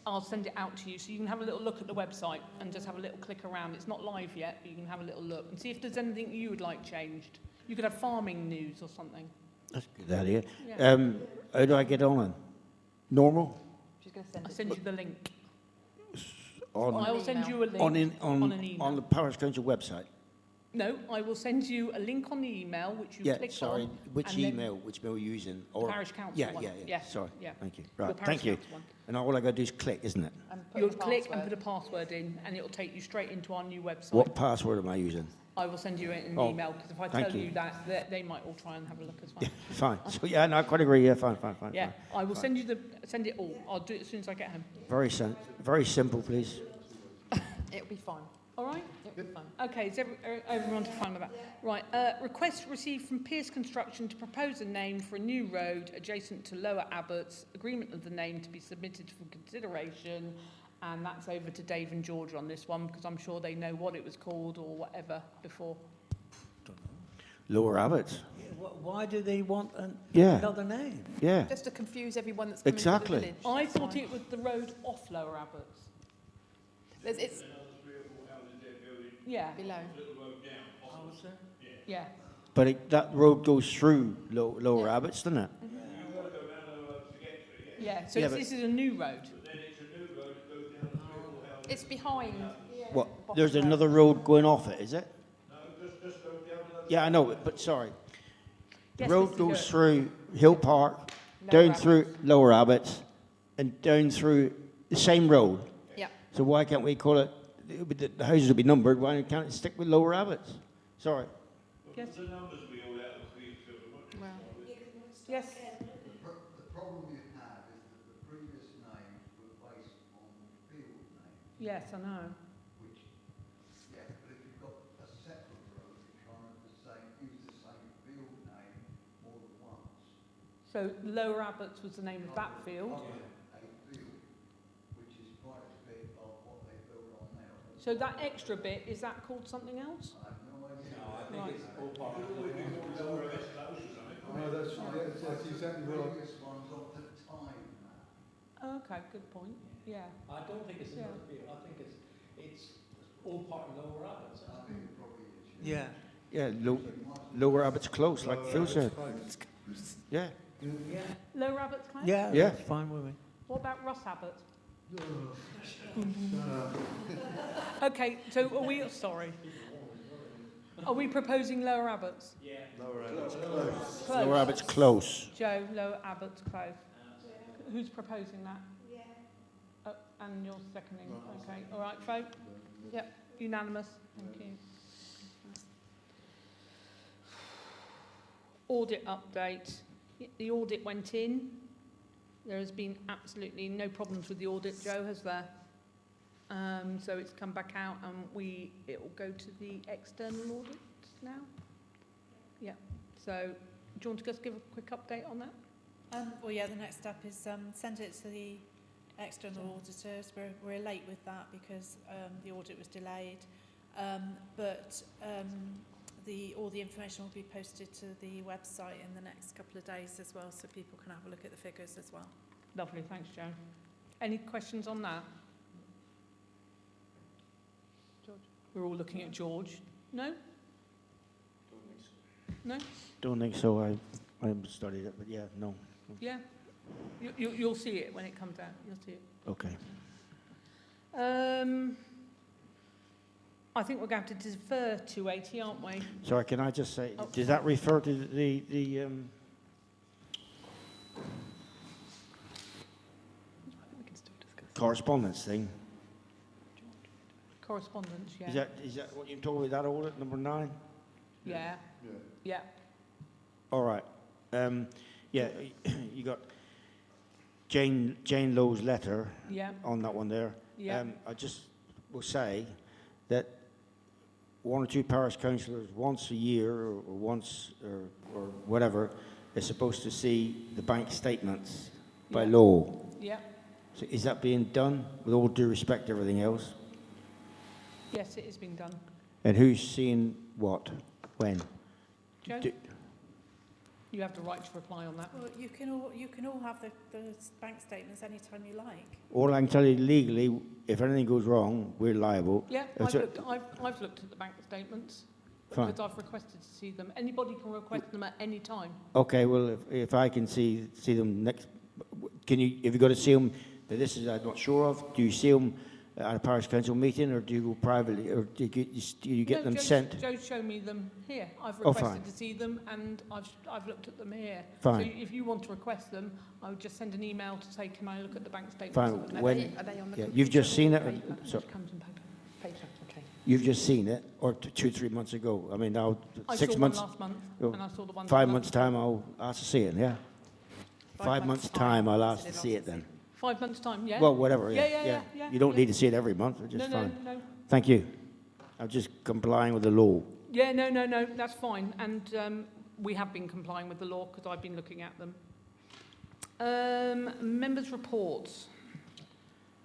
I'll send it out to you so you can have a little look at the website and just have a little click around. It's not live yet, but you can have a little look and see if there's anything you would like changed. You could have farming news or something. That's a good idea. Yeah. How do I get on it? Normal? She's going to send I'll it send to you the link. On, I will send you a link on, in, on on, an email. on the Parish Council website? No, I will send you a link on the email which you Yeah, click sorry. on. Which and then email? Which email are you using? The parish council Yeah, one. yeah. Yes, Sorry. yeah. Thank you. The Right. parish Thank you. council one. And all I got to do is click, isn't it? and put You'll the click and password. put a password in and it'll take you straight into our new website. What password am I using? I will send you it in an Oh, email because if I thank tell you. you that, they might all try and have a look as well. Yeah, fine. So yeah, no, I quite agree. Yeah, fine. Yeah, fine. I will send it all. I'll do it as soon as I get home. Very simple, please. It'll be fine. All right? It'll be fine. Okay, is everyone fine with that? Right, request received from Pierce Construction to propose a name for a new road adjacent to Lower Abbots. Agreement of the name to be submitted for consideration. And that's over to Dave and George on this one because I'm sure they know what it was called or whatever before. Lower Abbots. Why do they want Yeah. another name? Yeah. Just to confuse everyone that's coming Exactly. to the village. I That's thought fine. it was the road off Lower Abbots. It's Yeah, below. Oh, is there? yeah. But that road goes through Lower Abbots, doesn't it? Yeah, so Yeah, this is a new road. It's behind. What? There's another road going off it, is it? Yeah, I know, but sorry. The Yes, road Mr. goes Gert. through Hill Park, down through Lower Abbots, and down through the same road. Yeah. So why can't we call it, the houses will be numbered, why can't it stick with Lower Abbots? Sorry. Yes. Well, Yes. The problem you have is that the previous names were based on field names, Yes, I know. which, yeah, but if you've got a separate road, you can't use the same field name more than once. So Lower Abbots was the name of that field. A field, which is quite a bit of what they built on now. So that extra bit, is that called something else? I have no idea. Right. No, that's exactly right. Previous ones of the time now. Okay, good point. Yeah. I don't think it's Yeah. another field. I think it's all part of Lower Abbots. I think it probably is. Yeah. Yeah, Lower Abbots close, like Phil said. Yeah. Lower Abbots Close? Yeah, Yeah. that's fine with me. What about Ross Abbott? Okay, so are we, sorry. Are we proposing Lower Abbots? Lower Abbots close. Joe, Lower Abbots Close. Who's proposing that? Yeah. And you're seconding, okay. All right, vote? Yep, unanimous, thank you. Audit update. The audit went in. There has been absolutely no problems with the audit, Joe, has there? So it's come back out and it will go to the external audit now? Yeah, so do you want to just give a quick update on that? Well, yeah, the next step is send it to the external auditors. We're late with that because the audit was delayed. But all the information will be posted to the website in the next couple of days as well, so people can have a look at the figures as well. Lovely, thanks, Joe. Any questions on that? George? We're all looking at George. No? No? Don't think so. I haven't studied it, but yeah, no. Yeah? You'll see it when it comes out. You'll see it. Okay. I think we're going to have to defer 280, aren't we? Sorry, can I just say, Oh. does that refer to the correspondence thing? Correspondence, yeah. Is that what you're talking about, that audit, number 9? Yeah. Yeah. All right. Yeah, you got Jane Lowe's letter Yeah. on that one there. Yeah. I just will say that one or two parish councillors once a year or once or whatever is supposed to see the bank statements by Yeah. law. Yeah. So is that being done with all due respect to everything else? Yes, it is being done. And who's seeing what, when? Joe? Do- You have the right to reply on that. Well, you can all have the bank statements anytime you like. All I can tell you legally, if anything goes wrong, we're liable. Yeah, If so- I've looked at the bank statements Fine. because I've requested to see them. Anybody can request them at any time. Okay, well, if I can see them next, can you, have you got to see them, this is I'm not sure of, do you see them at a parish council meeting, or do you go privately, or do you get No, them Joe's- sent? Joe's shown me them here. I've Oh, requested fine. to see them, and I've looked at them here. Fine. So if you want to request them, I would just send an email to say, can I look at the bank statements? Fine, Are when, they on the yeah, you've just seen it, computer? so, It comes in paper, okay. you've just seen it, or 2-3 months ago? I mean, now, I 6 saw months, one last month, oh, and I saw the one 5 the months' month time, I'll ask to see it, yeah? 5 months' time, I'll ask to see it then. 5 months' time, yeah? Well, whatever, yeah, yeah. You don't yeah. need to see it every month, it's just No, fine. no. Thank you. I'm just complying with the law. Yeah, no, that's fine. And we have been complying with the law because I've been looking at them. Members' reports.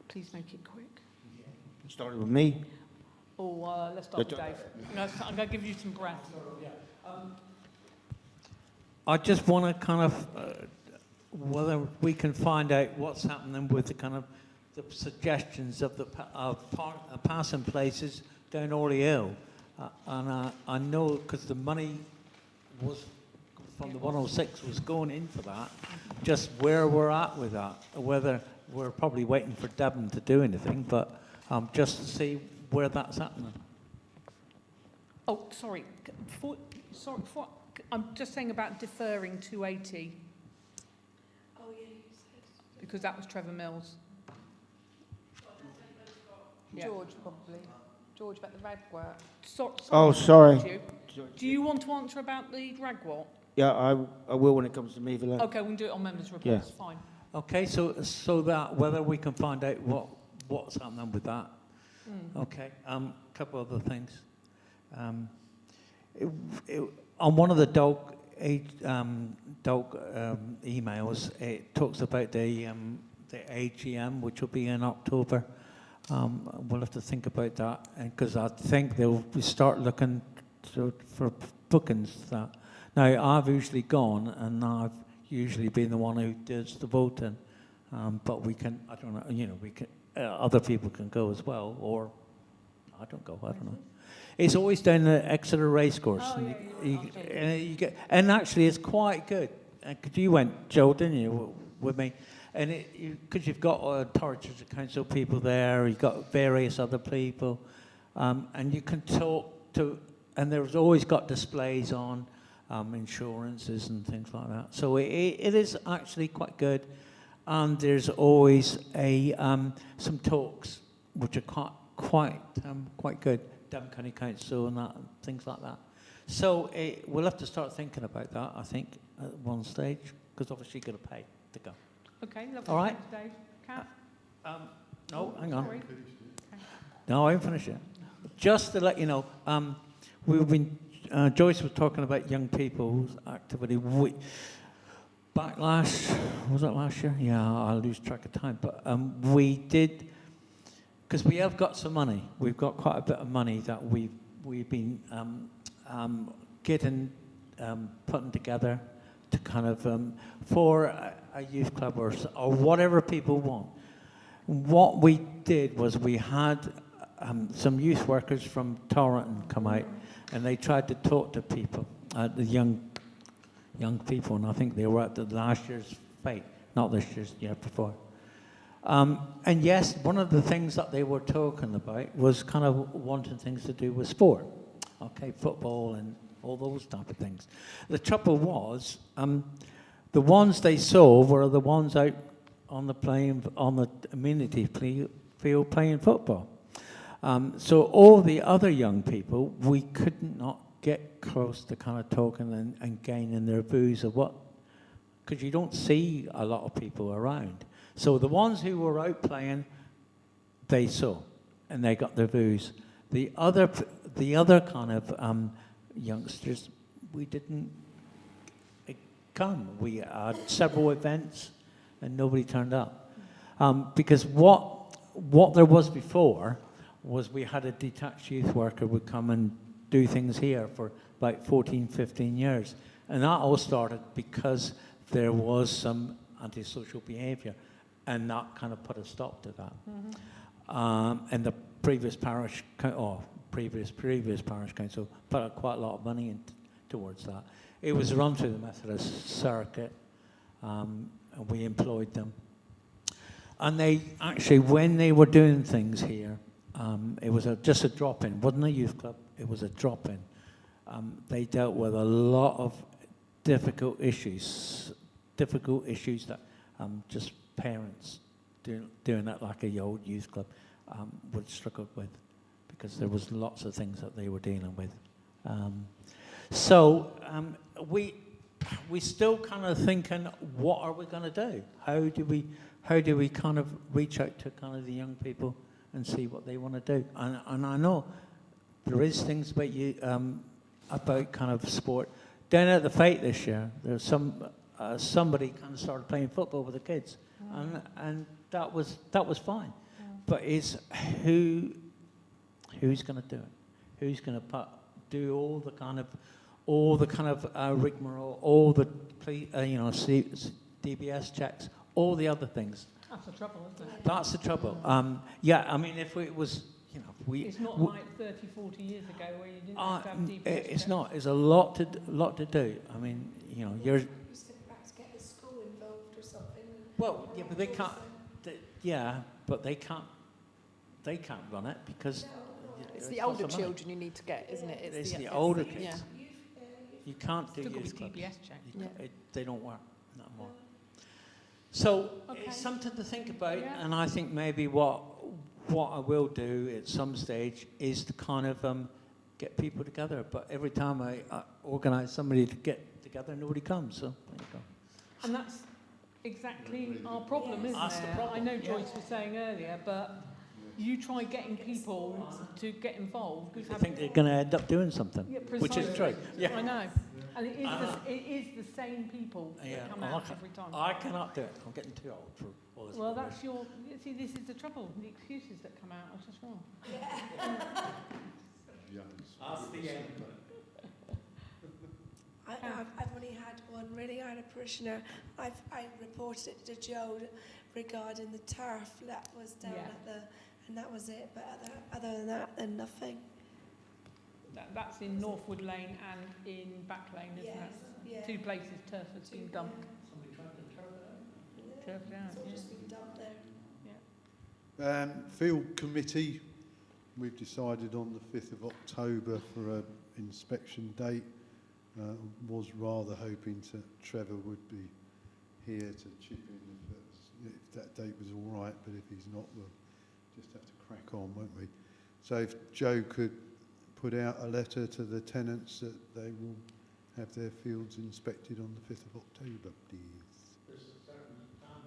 Please make it quick. Started with me. Oh, let's start with Dave. No, I'm going to give you some breath. I just want to kind of, whether we can find out what's happening with the kind of the suggestions of the passing places down Orley Hill. And I know because the money was from the 106 was going in for that, just where we're at with that, whether we're probably waiting for Devon to do anything, but just to see where that's happening. Oh, sorry. I'm just saying about deferring 280. Oh, yeah, you said. Because that was Trevor Mills. Yeah. George, probably. George, about the rag work. Sorry. Do you want to answer about the rag work? Yeah, I will when it comes to me. Okay, we can do it on members' reports. Yeah. Fine. Okay, so that whether we can find out what's happening with that. Okay, couple other things. On one of the dog emails, it talks about the AGM, which will be in October. We'll have to think about that, because I think they'll start looking for bookings. That now I've usually gone, and I've usually been the one who does the voting. But we can, I don't know, we can. Other people can go as well, or I don't go. I don't know. It's always down the Exeter Racecourse, you get, and actually it's quite good. Because you went, Joe, didn't you, with me? And because you've got Torridge's council people there, you've got various other people, and you can talk to, and there's always got displays on insurances and things like that. So it is actually quite good, and there's always some talks which are quite good. Devon County Council and that, and things like that. So we'll have to start thinking about that, I think, at one stage, because obviously you've got to pay to go. Okay, lovely. All right. Thanks, Dave. Kath? No, hang on. Sorry. No, I haven't finished yet. Just to let you know, we've been, Joyce was talking about young people's activity. Was it last year? Yeah, I'll lose track of time. But we did, because we have got some money. We've got quite a bit of money that we've been putting together to kind of for a youth club or whatever people want. What we did was we had some youth workers from Torrington come out, and they tried to talk to people, the young people, and I think they were at the last year's fete, not this year's, year before. And yes, one of the things that they were talking about was kind of wanting things to do with sport, okay, football and all those type of things. The trouble was, the ones they saw were the ones out on the amenity field playing football. So all the other young people, we could not get close to kind of talking and gaining their views of what, because you don't see a lot of people around. So the ones who were out playing, they saw, and they got their views. The other kind of youngsters, we didn't come. We had several events, and nobody turned up. Because what there was before was we had a detached youth worker would come and do things here for about 14, 15 years. And that all started because there was some antisocial behaviour. And that kind of put a stop to that. And the previous parish, previous parish council put quite a lot of money towards that. It was run through the Methodist circuit, and we employed them. And they actually, when they were doing things here, it was just a drop-in. It wasn't a youth club, it was a drop-in. They dealt with a lot of difficult issues that just parents doing that like a old youth club would struggle with, because there was lots of things that they were dealing with. So we still kind of thinking, what are we going to do? How do we kind of reach out to kind of the young people and see what they want to do? And I know there is things about you about kind of sport. Down at the fete this year, there's somebody kind of started playing football with the kids. And that was fine, but it's who's going to do it? Who's going to do all the kind of rigmarole, all the DBS checks, all the other things. That's the trouble, isn't it? That's the trouble. Yeah, I mean, if it was, It's not like 30, 40 years ago where you didn't have to have DBS it's checks. not. It's a lot to do. I mean, you're. We should perhaps get the school involved or something. Well, yeah, but they can't. But they can't. They can't run it because It's the older children you need to get, isn't it? It's the older kids. Yeah. You can't do Still got youth to clubs. be DBS checked. They don't work, not more. So Okay. it's something to think about, Yeah. and I think maybe what I will do at some stage is to kind of get people together. But every time I organise somebody to get together, nobody comes. So there you go. And that's exactly our problem, isn't That's it? the problem, I know yeah. Joyce was saying earlier, but you try getting people to get involved. I think they're going to end up doing something, Yeah, which is true. Yeah. I know. And it is the same people that come out every time. I cannot do it. I'm getting too old for all this. Well, that's your... See, this is the trouble. The excuses that come out are just wrong. That's the end. I've only had one really. I had a parishioner. I reported it to Joe regarding the turf that was down at the, and that was it. But other than that, then nothing. That's in Northwood Lane and in Back Lane, isn't it? Yeah. Two places turf has been dumped. Somebody tried to turf it out. Turf it out, It's all yeah. just been dumped there. Field committee, we've decided on the 5th of October for an inspection date. Was rather hoping that Trevor would be here to chip in if that date was all right, but if he's not, we'll just have to crack on, won't we? So if Joe could put out a letter to the tenants that they will have their fields inspected on the 5th of October, please. There's a certain time,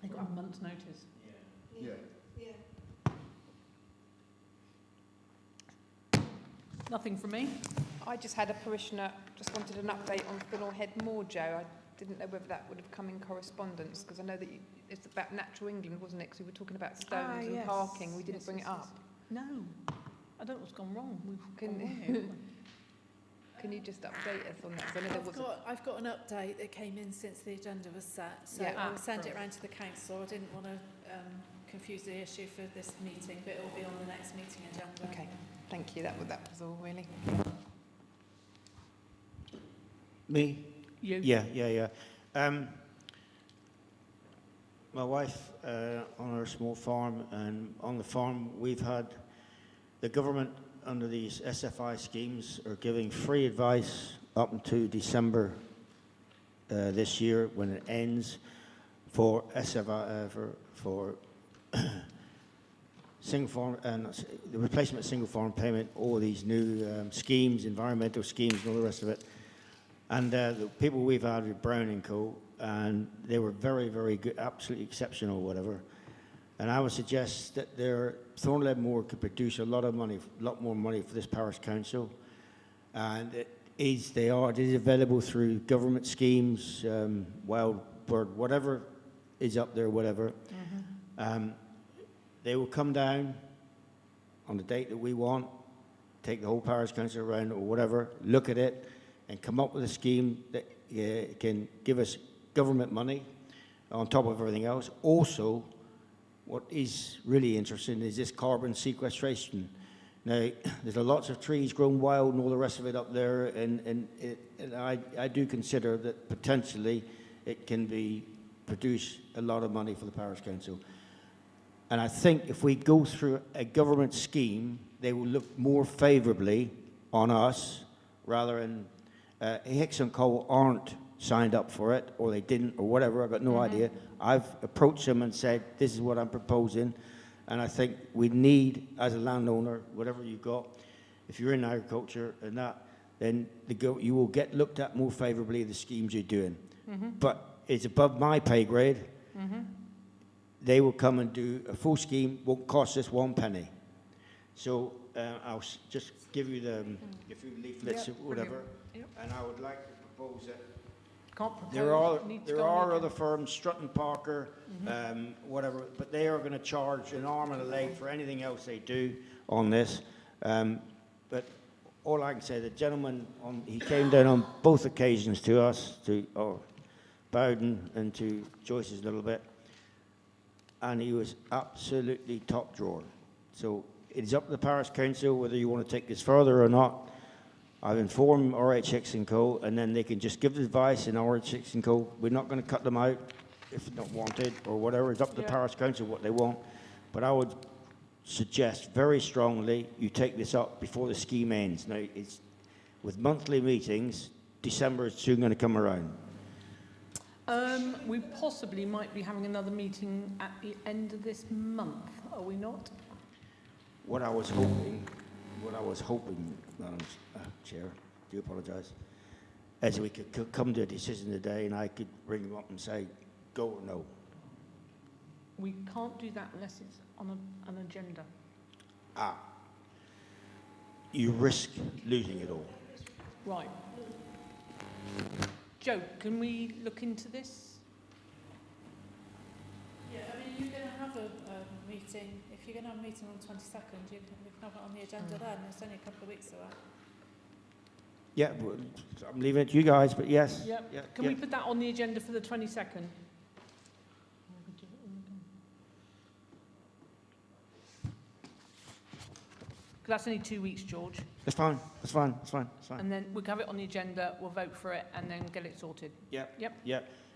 They've got a month's notice. Yeah. Nothing from me. I just had a parishioner, just wanted an update on Funnel Head Moor, Joe. I didn't know whether that would have come in correspondence, because I know that it's about Natural England, wasn't it? Because we were talking about stones and Yes. parking. We didn't Yes, bring yes, it up. No. I don't know what's gone wrong. We've Can- gone wrong here. Can you just update us on that? 'Cause I know there was I've got an update that came in since the agenda was set, so Yeah. I will send it round to the council. I didn't want to confuse the issue for this meeting, but it will be on the next meeting agenda. Okay, thank you. That was all, really. Me? You? Yeah. My wife on her small farm, and on the farm we've had the government under these SFI schemes are giving free advice up until December this year when it ends for SFI for single farm and the replacement of single farm payment, all these new schemes, environmental schemes, and all the rest of it. And the people we've had with Brown & Co, and they were very, very good, absolutely exceptional, whatever. And I would suggest that Thornleigh Moor could produce a lot more money for this parish council. And it is available through government schemes, Wild Bird, whatever is up there, whatever. They will come down on the date that we want, take the whole parish council around or whatever, look at it, and come up with a scheme that can give us government money on top of everything else. Also, what is really interesting is this carbon sequestration. Now, there's lots of trees grown wild and all the rest of it up there, and I do consider that potentially it can produce a lot of money for the parish council. And I think if we go through a government scheme, they will look more favourably on us rather than Hicks and Cole aren't signed up for it, or they didn't, or whatever. I've got no idea. I've approached them and said, this is what I'm proposing. And I think we need, as a landowner, whatever you've got, if you're in agriculture and that, then you will get looked at more favourably the schemes you're doing. But it's above my pay grade. They will come and do a full scheme, won't cost us 1 penny. So I'll just give you a few leaflets or whatever, and I would like to propose that there are other firms, Strutton Parker, whatever, but they are going to charge an arm and a leg for anything else they do on this. But all I can say, the gentleman, he came down on both occasions to us, to Bowden and to Joyce's a little bit, and he was absolutely top drawer. So it's up to the parish council whether you want to take this further or not. I've informed RH Co, and then they can just give the advice in RH Co. We're not going to cut them out if not wanted or whatever. It's up to the parish council what they want. But I would suggest very strongly you take this up before the scheme ends. Now, it's with monthly meetings, December is soon going to come around. We possibly might be having another meeting at the end of this month, are we not? What I was hoping, Madam Chair, do apologise, is we could come to a decision today and I could ring them up and say, go or no. We can't do that unless it's on an agenda. You risk losing it all. Right. Joe, can we look into this? Yeah, I mean, you're going to have a meeting. If you're going to have a meeting on the 22nd, you can have it on the agenda then. It's only a couple of weeks away. Yeah, well, I'm leaving it to you guys, but yes. Yep. Can we put that on the agenda for the 22nd? That's only 2 weeks, George. It's fine. And then we'll have it on the agenda, we'll vote for it, and then get it sorted. Yep.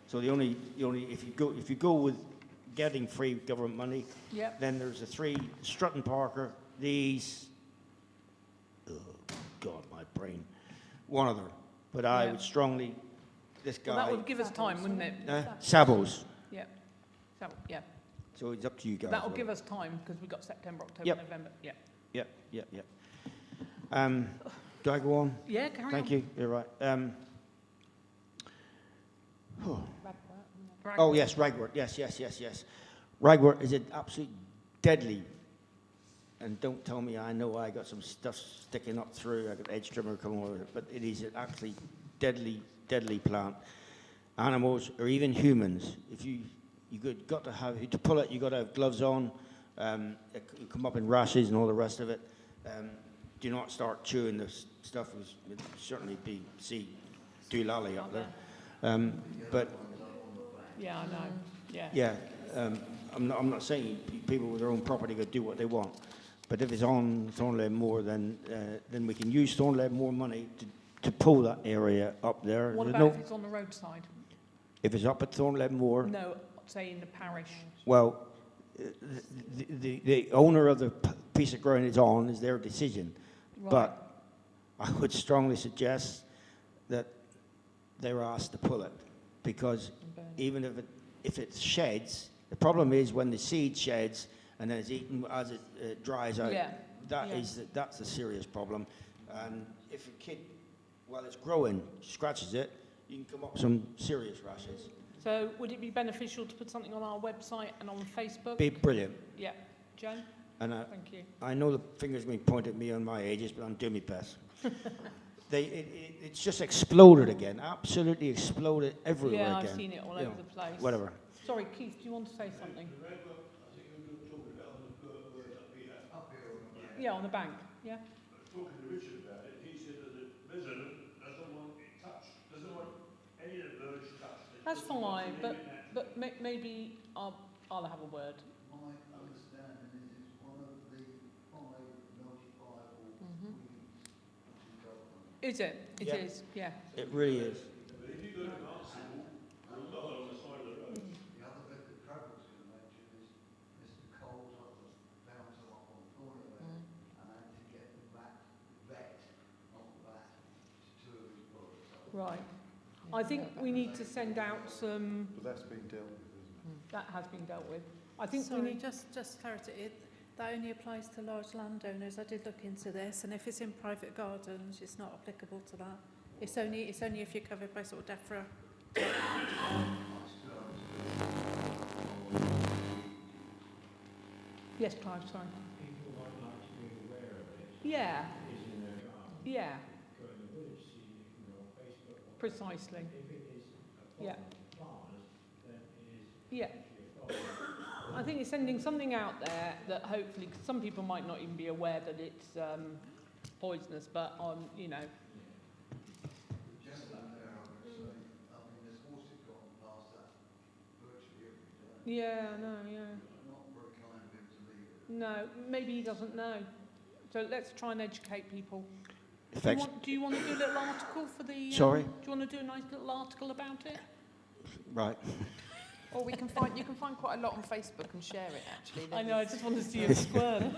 So the only if you go with getting free government money, then there's the 3 Strutton Parker, these, oh God, my brain, one other. But I would strongly, this guy. Well, that would give us time, wouldn't it? Sabos. Yeah. So it's up to you guys. That will give us time because we've got September, October, November. Yep. Do I go on? Yeah, carry on. Thank you. You're right. Ragwort. Oh yes, ragwort. Yes. Ragwort is an absolute deadly. And don't tell me I know I got some stuff sticking up through. I got edge trimmer coming over it, but it is an actually deadly plant. Animals or even humans, if you got to have to pull it, you got to have gloves on. It can come up in rashes and all the rest of it. Do not start chewing this stuff. It would certainly be doolally up there. But yeah, I know. Yeah. I'm not saying people with their own property could do what they want, but if it's on Thornleigh Moor, then we can use Thornleigh Moor money to pull that area up there. What about if it's on the roadside? If it's up at Thornleigh Moor? No, say in the parish. Well, the owner of the piece of ground it's on is their decision. Right. But I would strongly suggest that they're asked to pull it, because even if it sheds, the problem is when the seed sheds and then it's eaten as it dries out. That's a serious problem. And if a kid, while it's growing, scratches it, you can come up with some serious rashes. So would it be beneficial to put something on our website and on Facebook? Be brilliant. Yeah. Joe? And thank you. I know the finger's going to point at me on my ages, but I'm doing my best. It's just exploded again. Absolutely exploded everywhere again. Yeah, I've seen it all over the place. Whatever. Sorry, Keith, do you want to say something? Yeah, on the bank. Yeah. Talking to Richard about it, he said that the resident doesn't want it touched, doesn't want any of the birds touched. That's fine, but maybe I'll have a word. My understanding is it's one of the 5 notifiable Is it? It is, yeah. It really is. But if you go to Arsenal, a lot on the side of the road. The other bit that Trevor's going to mention is Mr. Cole's up the bouncer up on Thornleigh and I had to get the vet, not the bat, to 2 of his bullets. Right. I think we need to send out some... But that's been dealt with, isn't it? That has been dealt with. I think Sorry, we need... just clarity. That only applies to large landowners. I did look into this, and if it's in private gardens, it's not applicable to that. It's only if you're covered by sort of DEFRA. Yes, Clive, sorry. People might like to be aware of it. Yeah. Is in their garden. Yeah. Go in the village, see it on Facebook. Precisely. If it is a problem then it is a problem. I think it's sending something out there that hopefully, 'cause some people might not even be aware that it's poisonous, but you know. The gentleman there, I would say, I mean, there's horses gone past that virtually every day. Yeah, I know, yeah. Not very kind of him to leave it. No, maybe he doesn't know. So let's try and educate people. Effects. Do you want to do a little article for the... Sorry? Do you want to do a nice little article about it? Right. Or you can find quite a lot on Facebook and share it, actually. I know, I just want to see you squirm.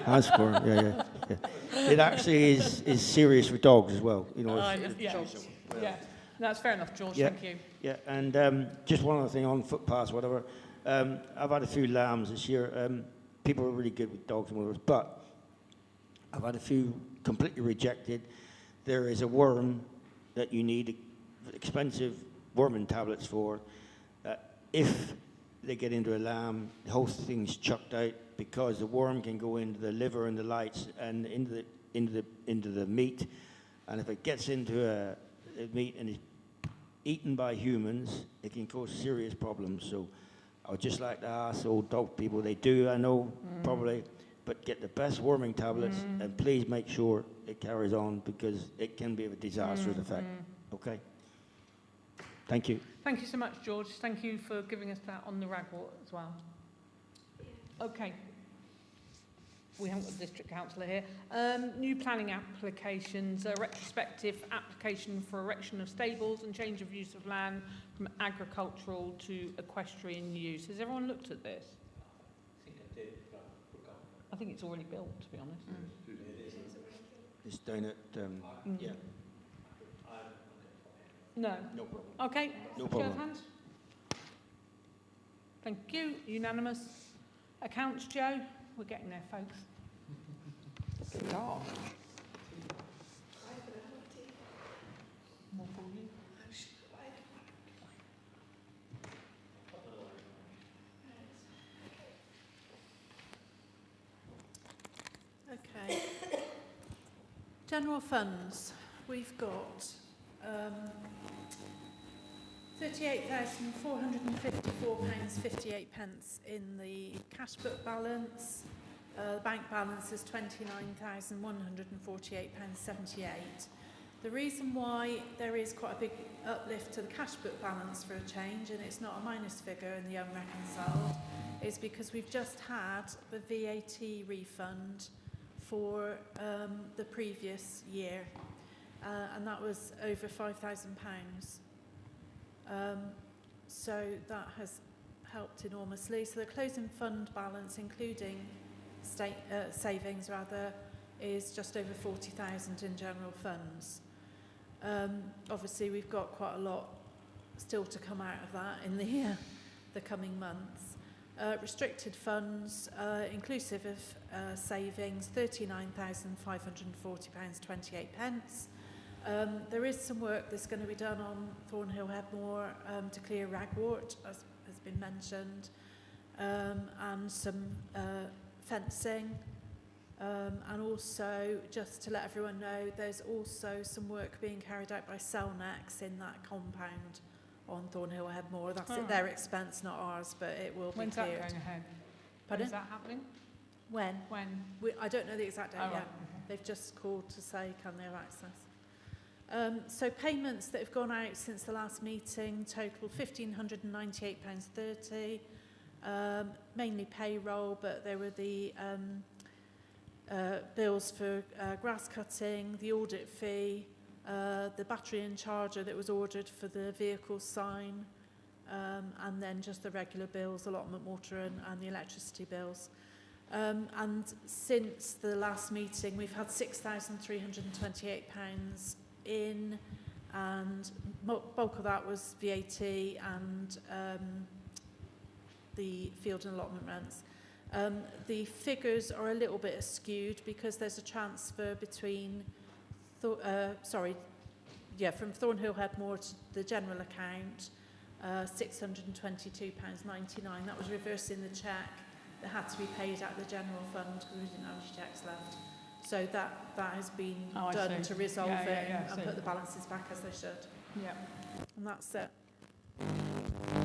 I squirm, yeah. It actually is serious for dogs as well. You know, Yeah, no, that's fair enough, George, Yeah. thank you. Yeah, and just one other thing on footpaths, whatever. I've had a few lambs this year. People are really good with dogs and whatever, but I've had a few completely rejected. There is a worm that you need expensive worming tablets for. If they get into a lamb, the whole thing's chucked out because the worm can go into the liver and the lights and into the meat, and if it gets into a meat and is eaten by humans, it can cause serious problems. So I would just like to ask old dog people, they do, I know, probably, but get the best worming tablets and please make sure it carries on because it can be of a disastrous effect. Okay? Thank you. Thank you so much, George. Thank you for giving us that on the ragwort as well. Okay. We haven't got the district councillor here. New planning applications, a retrospective application for erection of stables and change of use of land from agricultural to equestrian use. Has everyone looked at this? I think I did, but I forgot. I think it's already built, to be honest. It's down at, yeah. No. No problem. Okay. No Show of problem. hands. Thank you. Unanimous. Accounts, Joe? We're getting there, folks. Gosh. More for you. Okay. General funds. We've got £38,454.58 in the cash book balance. The bank balance is £29,148.78. The reason why there is quite a big uplift to the cash book balance for a change, and it's not a minus figure in the unreconciled, is because we've just had the VAT refund for the previous year, and that was over £5,000. So that has helped enormously. So the closing fund balance, including savings rather, is just over 40,000 in general funds. Obviously, we've got quite a lot still to come out of that in the coming months. Restricted funds, inclusive of savings, £39,540.28. There is some work that's going to be done on Thornhill Headmore to clear ragwort, as has been mentioned, and some fencing. And also, just to let everyone know, there's also some work being carried out by Cellnex in that compound on Thornhill Headmore. That's at their expense, not ours, but it will When's be cleared. that going ahead? Pardon? Is that happening? When? When? I don't know the exact date Oh, yet. right. They've just called to say, can they have access? So payments that have gone out since the last meeting total £1,598.30, mainly payroll, but there were the bills for grass cutting, the audit fee, the battery and charger that was ordered for the vehicle sign, and then just the regular bills, allotment water and the electricity bills. And since the last meeting, we've had £6,328 in, and bulk of that was VAT and the field and allotment rents. The figures are a little bit skewed because there's a transfer between, from Thornhill Headmore to the general account, £622.99. That was reversing the cheque that had to be paid out of the general fund because we didn't have any cheques left. So that has been done to resolve it and put the balances back as they should. Yeah. And that's it.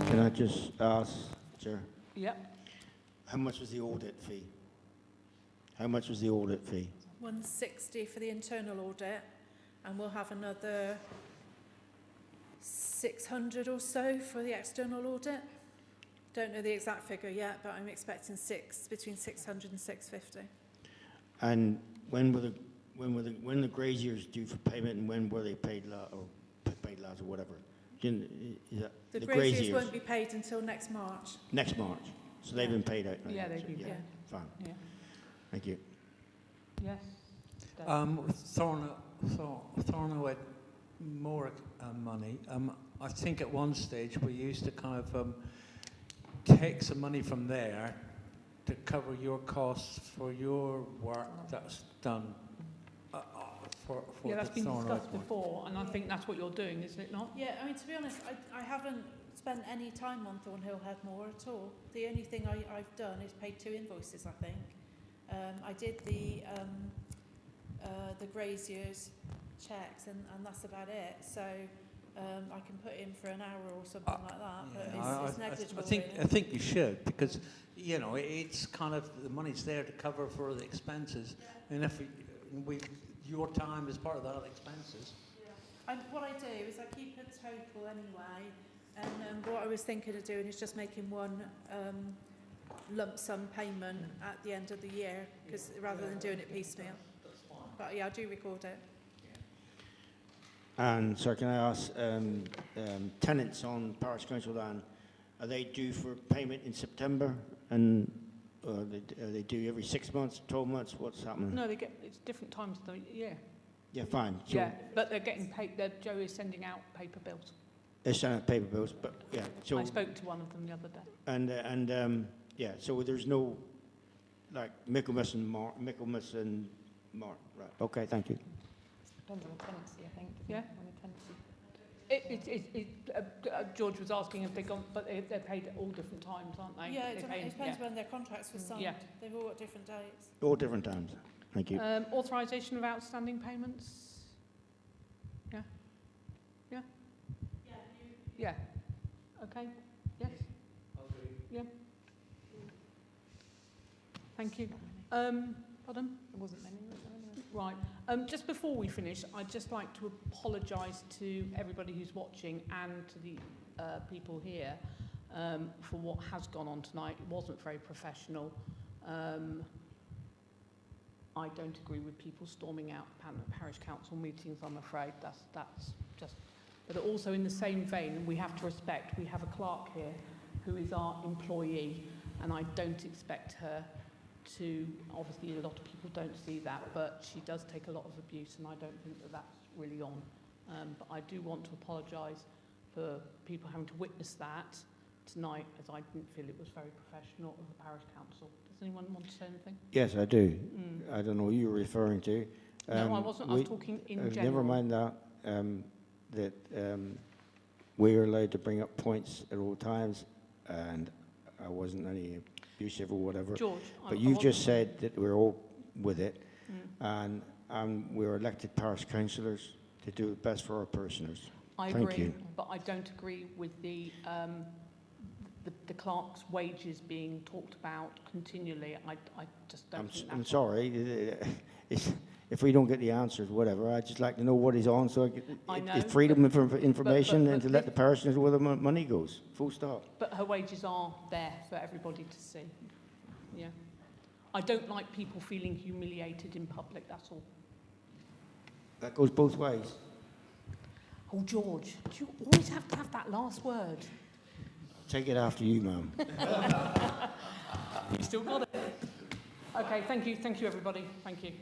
Can I just ask, Chair? Yep. How much was the audit fee? How much was the audit fee? 160 for the internal audit, and we'll have another 600 or so for the external audit. Don't know the exact figure yet, but I'm expecting between 600 and 650. And when the graziers due for payment, and when were they paid paid last or whatever? The graziers won't be paid until next March. Next March. So they've been paid out now. Yeah, they've been paid. Fine. Yeah. Thank you. Yes. Throwing away more money. I think at one stage we used to kind of take some money from there to cover your costs for your work that's done. Yeah, that's been discussed before, and I think that's what you're doing, isn't it not? Yeah, I mean, to be honest, I haven't spent any time on Thornhill Head Moor at all. The only thing I've done is paid 2 invoices, I think. I did the graziers checks, and that's about it. So I can put in for an hour or something like that, but it's negligible. I think you should, because you know it's kind of the money's there to cover for the expenses, and if your time is part of that expenses. Yeah. What I do is I keep a total anyway, and what I was thinking of doing is just making one lump sum payment at the end of the year, because rather than doing it piecemeal. That's fine. But yeah, I do record it. And sir, can I ask, tenants on parish council land, are they due for payment in September? And are they due every 6 months, 12 months? What's happening? No, it's different times of the year. Yeah, fine. So Yeah, but they're getting paid. Joe is sending out paper bills. they're sending out paper bills, but yeah. So I spoke to one of them the other day. and yeah, so there's no like Michaelmas and March, right? Okay, thank you. Depends on the tenancy, I think. Yeah. On the tenancy. George was asking if they got, but they're paid at all different times, aren't they? Yeah, They it depends when their contracts were signed. Yeah. They've all got different dates. All different times. Thank you. Authorisation of outstanding payments. Yeah. Yeah. Yeah. Okay. Yes. Yeah. Thank you. Pardon? There wasn't many, was there, anyway? Right. Just before we finish, I'd just like to apologise to everybody who's watching and to the people here for what has gone on tonight. It wasn't very professional. I don't agree with people storming out parish council meetings, I'm afraid. That's just... But also in the same vein, and we have to respect, we have a clerk here who is our employee, and I don't expect her to, obviously a lot of people don't see that, but she does take a lot of abuse, and I don't think that that's really on. But I do want to apologise for people having to witness that tonight, as I didn't feel it was very professional of the parish council. Does anyone want to say anything? Yes, I do. I don't know who you're referring to. No, I wasn't. I was talking in general. Never mind that. We're allowed to bring up points at all times, and I wasn't any abusive or whatever. George, but you've just said that we're all with it, and we're elected parish councillors to do the best for our parishioners. I Thank agree, you. but I don't agree with the clerk's wages being talked about continually. I just don't think that's... I'm sorry. If we don't get the answers, whatever, I'd just like to know what he's on, so it's freedom of information and to let the parishioners know where the money goes. Full stop. But her wages are there for everybody to see. Yeah. I don't like people feeling humiliated in public, that's all. That goes both ways. Oh, George, do you always have to have that last word? Take it after you, ma'am. You still got it. Okay, thank you, everybody. Thank you.